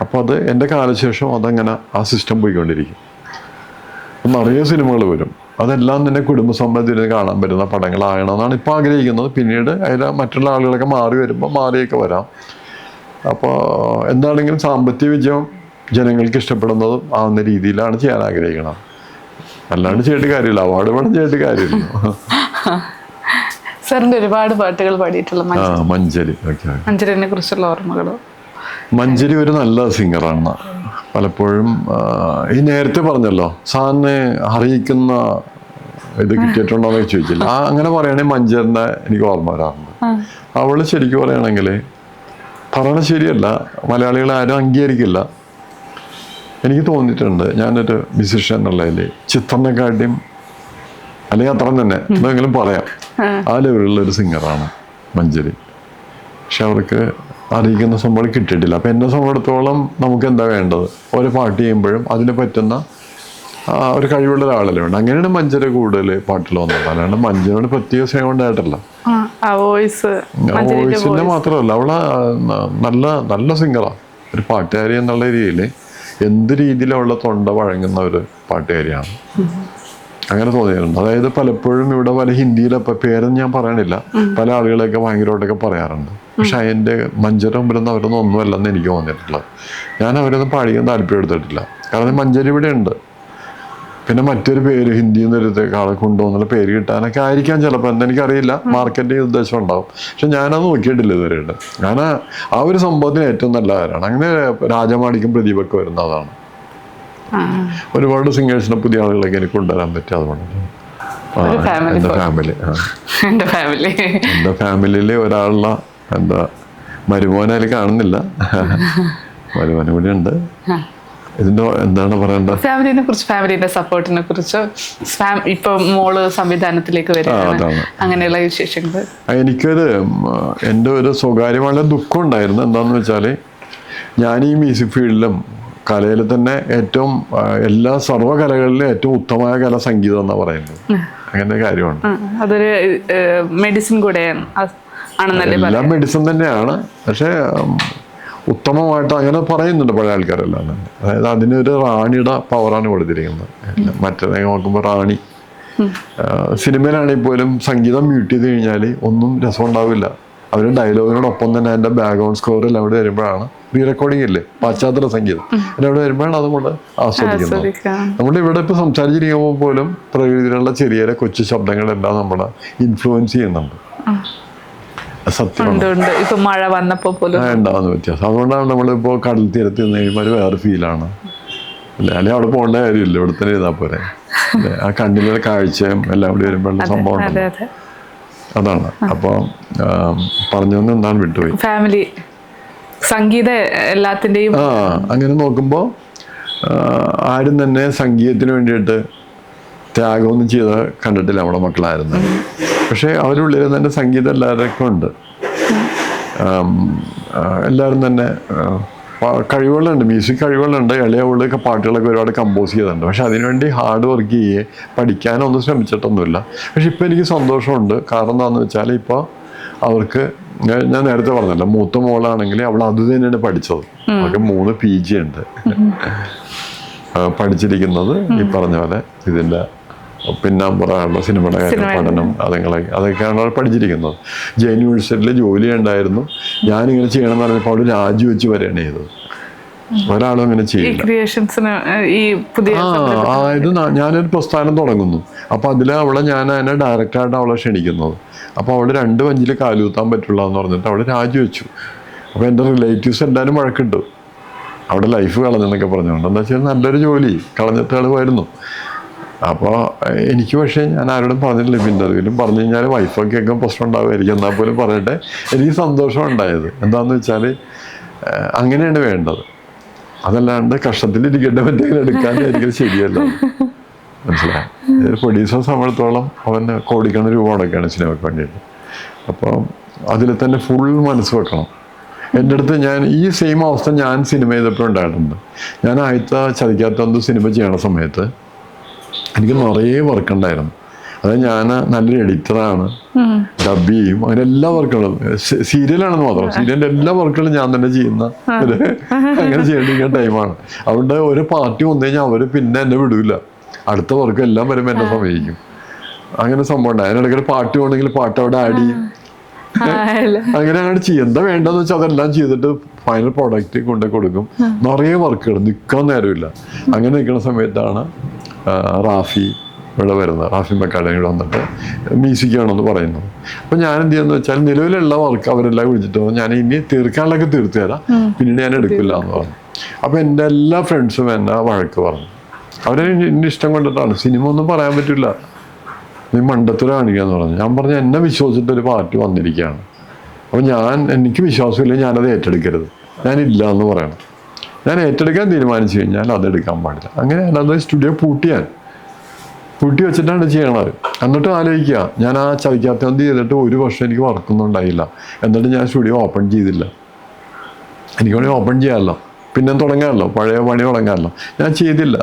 അപ്പോൾ അത് എൻ്റെ കാലശേഷം അതങ്ങനെ ആ സിസ്റ്റം പോയിക്കൊണ്ടിരിക്കും. അപ്പം നിറയെ സിനിമകൾ വരും. അതെല്ലാം തന്നെ കുടുംബസമ്മതത്തിൽ കാണാൻ പറ്റുന്ന പടങ്ങളാകണമെന്നാണ് ഇപ്പോൾ ആഗ്രഹിക്കുന്നത്. പിന്നീട് അതിൽ മറ്റുള്ള ആളുകളൊക്കെ മാറി വരുമ്പോൾ മാറിയൊക്കെ വരാം. അപ്പോൾ എന്താണെങ്കിലും സാമ്പത്തിക വിജയം ജനങ്ങൾക്ക് ഇഷ്ടപ്പെടുന്നതും ആവുന്ന രീതിയിലാണ് ചെയ്യാൻ ആഗ്രഹിക്കണം. അല്ലാണ്ട് ചെയ്തിട്ട് കാര്യമില്ല, അവാർഡ് വേണം ചെയ്തിട്ട് കാര്യമില്ല. സാറിന്റെ ഒരുപാട് പാട്ടുകൾ പാടിയിട്ടുള്ള മഞ്ചരി, മഞ്ചരിനെ കുറിച്ചുള്ള ഓർമ്മകളോ? മഞ്ചരി ഒരു നല്ല സിംഗറാണ്. പലപ്പോഴും ഈ നേരത്തെ പറഞ്ഞല്ലോ, സാറിന് അറിയിക്കുന്ന ഇത് കിട്ടിയിട്ടുണ്ടോ എന്ന് ചോദിച്ചില്ല. അങ്ങനെ പറയുകയാണെങ്കിൽ മഞ്ചേറിൻ്റെ എനിക്ക് ഓർമ്മ വരാറുണ്ട്. അവള് ശരിക്കും പറയുകയാണെങ്കിൽ പറയണ ശരിയല്ല, മലയാളികൾ ആരും അംഗീകരിക്കില്ല. എനിക്ക് തോന്നിയിട്ടുണ്ട് ഞാനൊരു മ്യൂസിഷ്യൻ എന്നുള്ളതിൽ ചിത്രനെക്കാട്ടിയും അല്ലെങ്കിൽ അത്ര തന്നെ എന്തെങ്കിലും പറയാം, ആ ലെവലിലുള്ളൊരു സിംഗറാണ് മഞ്ചരി. പക്ഷെ അവർക്ക് അറിയിക്കുന്ന സംഭവം കിട്ടിയിട്ടില്ല. അപ്പം എന്നെ സംബന്ധിച്ചിടത്തോളം നമുക്ക് എന്താ വേണ്ടത്? ഓരോ പാട്ട് ചെയ്യുമ്പോഴും അതിന് പറ്റുന്ന ഒരു കഴിവുള്ള ഒരാളല്ലേ വേണ്ട. അങ്ങനെയാണ് മഞ്ചരി കൂടുതൽ പാട്ടിൽ വന്നത്. അല്ലാണ്ട് മഞ്ചരിയോട് പ്രത്യേക സ്നേഹം ഉണ്ടായിട്ടല്ല. വോയിസിന്റെ മാത്രമല്ല, അവള് നല്ല നല്ല സിംഗറാണ്, ഒരു പാട്ടുകാരി എന്നുള്ള രീതിയിൽ എന്ത് രീതിയിൽ അവളുടെ തൊണ്ട വഴങ്ങുന്ന ഒരു പാട്ടുകാരിയാണ്. അങ്ങനെ തോന്നിയിട്ടുണ്ട്. അതായത് പലപ്പോഴും ഇവിടെ പല ഹിന്ദിയിലൊക്കെ പേരൊന്നും ഞാൻ പറയണില്ല, പല ആളുകളെയൊക്കെ ഭയങ്കരമായിട്ടൊക്കെ പറയാറുണ്ട്. പക്ഷെ അതിൻ്റെ മഞ്ചരി മുമ്പിലൊന്നും അവരൊന്നും ഒന്നുമല്ലെന്ന് എനിക്ക് തോന്നിയിട്ടുള്ളത്. ഞാൻ അവരൊന്നും പാടിക്കാൻ താല്പര്യം എടുത്തിട്ടില്ല. കാരണം മഞ്ചരി ഇവിടെ ഉണ്ട്. പിന്നെ മറ്റൊരു പേര് ഹിന്ദിയിൽ നിന്ന് ആളെ കൊണ്ടുപോകുന്നുള്ള പേര് കിട്ടാനൊക്കെ ആയിരിക്കാം ചിലപ്പോൾ, എന്തെനിക്കറിയില്ല, മാർക്കറ്റിംഗ് ഉദ്ദേശം ഉണ്ടാവും. പക്ഷെ ഞാനത് നോക്കിയിട്ടില്ല ഇതുവരെയായിട്ട്. ഞാൻ ആ ഒരു സംഭവത്തിന് ഏറ്റവും നല്ല കാര്യമാണ്. അങ്ങനെ രാജമാണിക്കും പ്രദീപൊക്കെ വരുന്ന അതാണ്. ഒരുപാട് സിംഗേഴ്സിനെ പുതിയ ആളുകളൊക്കെ എനിക്ക് കൊണ്ടുവരാൻ പറ്റും. അതുകൊണ്ട് എൻ്റെ ഫാമിലിയിൽ ഒരാളുള്ള എന്താ മരുമോനെ അതിൽ കാണുന്നില്ല, മരുമോനും കൂടി ഉണ്ട്. ഇതിന്റെ എന്താണ് പറയേണ്ടത്? ഫാമിലിനെ കുറിച്ച്, ഫാമിലിന്റെ സപ്പോർട്ടിനെ കുറിച്ച്, ഇപ്പൊ മോള് സംവിധാനത്തിലേക്ക് വരികയാണ്, അങ്ങനെയുള്ള വിശേഷങ്ങൾ. എനിക്കൊരു എൻ്റെ ഒരു സ്വകാര്യമായ ദുഃഖം ഉണ്ടായിരുന്നു. എന്താണെന്ന് വെച്ചാൽ ഞാൻ ഈ മ്യൂസിക് ഫീൽഡിലും കലയിൽ തന്നെ ഏറ്റവും എല്ലാ സർവ്വകലകളിലും ഏറ്റവും ഉത്തമമായ കല സംഗീതം എന്നാ പറയുന്നത്. അങ്ങനെ കാര്യമാണ്. അതൊരു മെഡിസിൻ കൂടെയാണ്. എല്ലാം മെഡിസിൻ തന്നെയാണ്, പക്ഷെ ഉത്തമമായിട്ട് അങ്ങനെ പറയുന്നുണ്ട് പഴയ ആൾക്കാരെല്ലാം തന്നെ. അതായത് അതിനൊരു റാണിയുടെ പവറാണ് കൊടുത്തിരിക്കുന്നത്. മറ്റേ നോക്കുമ്പോൾ റാണി സിനിമയിലാണെങ്കിൽ പോലും സംഗീതം മ്യൂട്ട് ചെയ്ത് കഴിഞ്ഞാൽ ഒന്നും രസം ഉണ്ടാവില്ല. അവർ ഡയലോഗിനോടൊപ്പം തന്നെ അതിൻ്റെ ബാക്ക്ഗ്രൗണ്ട് സ്കോർ എല്ലാം അവിടെ വരുമ്പോഴാണ്, റീ റെക്കോർഡിംഗ് ഇല്ലേ, പാശ്ചാത്യ സംഗീതം എല്ലാം അവിടെ വരുമ്പോഴാണ് അത് നമ്മൾ ആസ്വദിക്കുന്നത്. നമ്മൾ ഇവിടെ ഇപ്പോൾ സംസാരിച്ചിരിക്കുമ്പോൾ പോലും പ്രകൃതിയിലുള്ള ചെറിയ കൊച്ചു ശബ്ദങ്ങളെല്ലാം നമ്മളെ ഇൻഫ്ലുവൻസ് ചെയ്യുന്നുണ്ട്. സത്യമാണ്. ഇപ്പൊ മഴ വന്നപ്പോ ഉണ്ടാകുന്ന വ്യത്യാസം. അതുകൊണ്ടാണ് നമ്മളിപ്പോൾ കടൽ തീരത്ത് നിന്ന് കഴിയുമ്പോൾ ഒരു വേറെ ഫീലാണ് അല്ലേ. അല്ലെങ്കിൽ അവിടെ പോകേണ്ട കാര്യമില്ല, ഇവിടെ തന്നെ ചെയ്താൽ പോരെ. ആ കണ്ണിലെ കാഴ്ചയും എല്ലാം കൂടി വരുമ്പോഴുള്ള സംഭവം. അതാണ്. അപ്പോൾ പറഞ്ഞൊന്നും എന്താണ് വിട്ടുപോയി. ഫാമിലി സംഗീത എല്ലാത്തിൻ്റെയും അങ്ങനെ നോക്കുമ്പോൾ ആരും തന്നെ സംഗീതത്തിന് വേണ്ടിയിട്ട് ത്യാഗമൊന്നും ചെയ്ത് കണ്ടിട്ടില്ല നമ്മുടെ മക്കളായിരുന്നു. പക്ഷേ അവരുള്ളിൽ തന്നെ സംഗീതം എല്ലാവർക്കും ഉണ്ട്. എല്ലാവരും തന്നെ കഴിവുകളുണ്ട്, മ്യൂസിക് കഴിവുകളുണ്ട്. ഇളയവളൊക്കെ പാട്ടുകളൊക്കെ ഒരുപാട് കമ്പോസ് ചെയ്തിട്ടുണ്ട്. പക്ഷെ അതിനുവേണ്ടി ഹാർഡ് വർക്ക് ചെയ്യുകയെ പഠിക്കാനൊന്നും ശ്രമിച്ചിട്ടൊന്നുമില്ല. പക്ഷെ ഇപ്പോൾ എനിക്ക് സന്തോഷമുണ്ട്. കാരണം എന്താണെന്ന് വെച്ചാൽ ഇപ്പോൾ അവർക്ക് ഞാൻ നേരത്തെ പറഞ്ഞല്ലോ, മൂത്ത മോളാണെങ്കിൽ അവൾ അത് തന്നെയാണ് പഠിച്ചത്. അവർക്ക് 3 PG ഉണ്ട് പഠിച്ചിരിക്കുന്നത്. ഈ പറഞ്ഞ പോലെ ഇതിൻ്റെ പിന്നാമ്പുറമുള്ള സിനിമയുടെ കാര്യം പഠനം അതൊക്കെയാണ് അവൾ പഠിച്ചിരിക്കുന്നത്. ജെയിൻ യൂണിവേഴ്സിറ്റിയിൽ ജോലി ഉണ്ടായിരുന്നു. ഞാനിങ്ങനെ ചെയ്യണമെന്ന് പറഞ്ഞപ്പോൾ അവൾ രാജിവെച്ച് വരികയാണ് ചെയ്തത്. ഒരാളും അങ്ങനെ ചെയ്യില്ല. അതായത് ഞാനൊരു പ്രസ്ഥാനം തുടങ്ങുന്നു. അപ്പോൾ അതിൽ ഞാൻ അതിനെ ഡയറക്റ്റായിട്ട് അവളെ ക്ഷണിക്കുന്നത്. അപ്പോൾ അവൾ 2 ബെഞ്ചിൽ കാലുകുത്താൻ പറ്റുള്ളൂ എന്ന് പറഞ്ഞിട്ട് അവൾ രാജിവെച്ചു. അപ്പോൾ എൻ്റെ റിലേറ്റീവ്സ് എല്ലാവരും വഴക്കിട്ടു, അവിടെ ലൈഫ് കളഞ്ഞെന്നൊക്കെ പറഞ്ഞുകൊണ്ട്. എന്താ വെച്ചാൽ നല്ലൊരു ജോലി കളഞ്ഞിട്ട് ആൾ വരുന്നു. അപ്പോൾ എനിക്ക് പക്ഷേ ഞാൻ ആരോടും പറഞ്ഞിട്ടില്ല. ഇൻ്റർവ്യൂവിലും പറഞ്ഞു കഴിഞ്ഞാൽ വൈഫൊക്കെ ഒക്കെ പ്രശ്നം ഉണ്ടാവുമായിരിക്കും. എന്നാൽ പോലും പറയട്ടെ, എനിക്ക് സന്തോഷം ഉണ്ടായത് എന്താണെന്ന് വെച്ചാൽ അങ്ങനെയാണ് വേണ്ടത്. അതല്ലാണ്ട് കഷ്ടത്തിലിരിക്കേണ്ട മറ്റേങ്ങനെ എടുക്കാൻ ഒരിക്കലും ശരിയല്ല. മനസ്സിലായി? പ്രൊഡ്യൂസറെ സംബന്ധിച്ചോളം അവന് കോടിക്കണക്കിന് രൂപ മുടക്കുകയാണ് സിനിമയ്ക്ക് വേണ്ടിയിട്ട്. അപ്പോൾ അതിൽ തന്നെ ഫുൾ മനസ്സ് വെക്കണം. എൻ്റെ അടുത്ത് ഈ സെയിം അവസ്ഥ ഞാൻ സിനിമ ചെയ്തപ്പോൾ ഉണ്ടായിട്ടുണ്ട്. ഞാൻ ആദ്യത്തെ ചതിക്കാത്ത സിനിമ ചെയ്യണ സമയത്ത് എനിക്ക് നിറയെ വർക്ക് ഉണ്ടായിരുന്നു. അതായത് ഞാൻ നല്ലൊരു എഡിറ്ററാണ്, ഡബ് ചെയ്യും, അങ്ങനെ എല്ലാ വർക്കുകളും. സീരിയലാണെന്ന് മാത്രം, സീരിയലിൻ്റെ എല്ലാ വർക്കുകളും ഞാൻ തന്നെ ചെയ്യുന്ന അങ്ങനെ ചെയ്യേണ്ടിരിക്കുന്ന ടൈമാണ്. അതുകൊണ്ട് ഒരു പാർട്ടി വന്നു കഴിഞ്ഞാൽ അവർ പിന്നെ എന്നെ വിടൂല. അടുത്ത വർക്ക് എല്ലാം വരുമ്പോൾ എന്നെ സമയിക്കും. അങ്ങനെ സംഭവം ഉണ്ട്. അതിനിടയ്ക്ക് പാട്ട് വേണമെങ്കിൽ പാട്ട് അവിടെ ആഡ് ചെയ്യും. അങ്ങനെ ചെയ്യും. എന്താ വേണ്ടതെന്ന് വെച്ചാൽ അതെല്ലാം ചെയ്തിട്ട് ഫൈനൽ പ്രോഡക്റ്റ് കൊണ്ടു കൊടുക്കും. നിറയെ വർക്കുകൾ, നിൽക്കാൻ നേരമില്ല. അങ്ങനെ നിൽക്കുന്ന സമയത്താണ് റാഫി ഇവിടെ വരുന്നത്. റാഫി മക്കാഡനി ഇവിടെ വന്നിട്ട് മ്യൂസിക് വേണമെന്ന് പറയുന്നത്. അപ്പോൾ ഞാൻ എന്ത് ചെയ്യുന്നത് വെച്ചാൽ നിലവിലുള്ള വർക്ക് അവരെല്ലാം വിളിച്ചിട്ട് ഞാൻ ഇനി തീർക്കാനുള്ളതൊക്കെ തീർത്തു തരാം, പിന്നീട് ഞാൻ എടുക്കില്ല എന്ന് പറഞ്ഞു. അപ്പോൾ എൻ്റെ എല്ലാ ഫ്രണ്ട്സും എന്നെ വഴക്ക് പറഞ്ഞു. അവരെ എൻ്റെ ഇഷ്ടം കൊണ്ടിട്ടാണ്. സിനിമ ഒന്നും പറയാൻ പറ്റില്ല, നീ മണ്ടത്തരം കാണിക്കാന്ന് പറഞ്ഞു. ഞാൻ പറഞ്ഞു എന്നെ വിശ്വസിച്ചിട്ടൊരു പാർട്ടി വന്നിരിക്കുകയാണ്. അപ്പോൾ എനിക്ക് വിശ്വാസമില്ല, ഞാനത് ഏറ്റെടുക്കരുത്, ഞാനില്ല എന്ന് പറയണം. ഞാൻ ഏറ്റെടുക്കാൻ തീരുമാനിച്ചു കഴിഞ്ഞാൽ അതെടുക്കാൻ പാടില്ല. അങ്ങനെ ഞാനത് സ്റ്റുഡിയോ പൂട്ടി വെച്ചിട്ടാണ് ചെയ്യണത്. എന്നിട്ട് ആലോചിക്കുക, ഞാൻ ആ ചതിക്കാത്തത് ചെയ്തിട്ട് 1 വർഷം എനിക്ക് വർക്കൊന്നും ഉണ്ടായില്ല. എന്നിട്ട് ഞാൻ സ്റ്റുഡിയോ ഓപ്പൺ ചെയ്തില്ല. എനിക്ക് വേണമെങ്കിൽ ഓപ്പൺ ചെയ്യാമല്ലോ, പിന്നെ തുടങ്ങാമല്ലോ, പഴയ പണി തുടങ്ങാമല്ലോ. ഞാൻ ചെയ്തില്ല,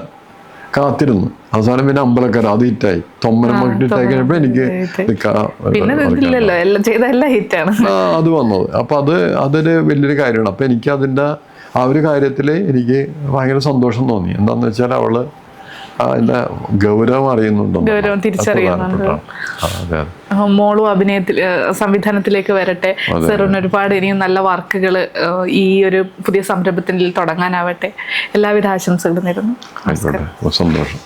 കാത്തിരുന്നു. അവസാനം പിന്നെ അമ്പലക്കര അത് ഹിറ്റായി. തൊമ്മനം ഹിറ്റായി കഴിഞ്ഞപ്പോൾ എനിക്ക് അത് വന്നത്. അപ്പം അതൊരു വലിയൊരു കാര്യമാണ്. അപ്പം എനിക്ക് അതിൻ്റെ ആ ഒരു കാര്യത്തിൽ എനിക്ക് ഭയങ്കര സന്തോഷം തോന്നി. എന്താണെന്ന് വെച്ചാൽ അവള് അതിൻ്റെ ഗൗരവം അറിയുന്നുണ്ടോ, ഗൗരവം തിരിച്ചറിയുന്നുണ്ട്. മോളും സംവിധാനത്തിലേക്ക് വരട്ടെ. സെറിന് ഒരുപാട് ഇനിയും നല്ല വർക്കുകൾ ഈ ഒരു പുതിയ സംരംഭത്തിൽ തുടങ്ങാനാവട്ടെ. എല്ലാവിധ ആശംസകളും നേരുന്നു. സന്തോഷം.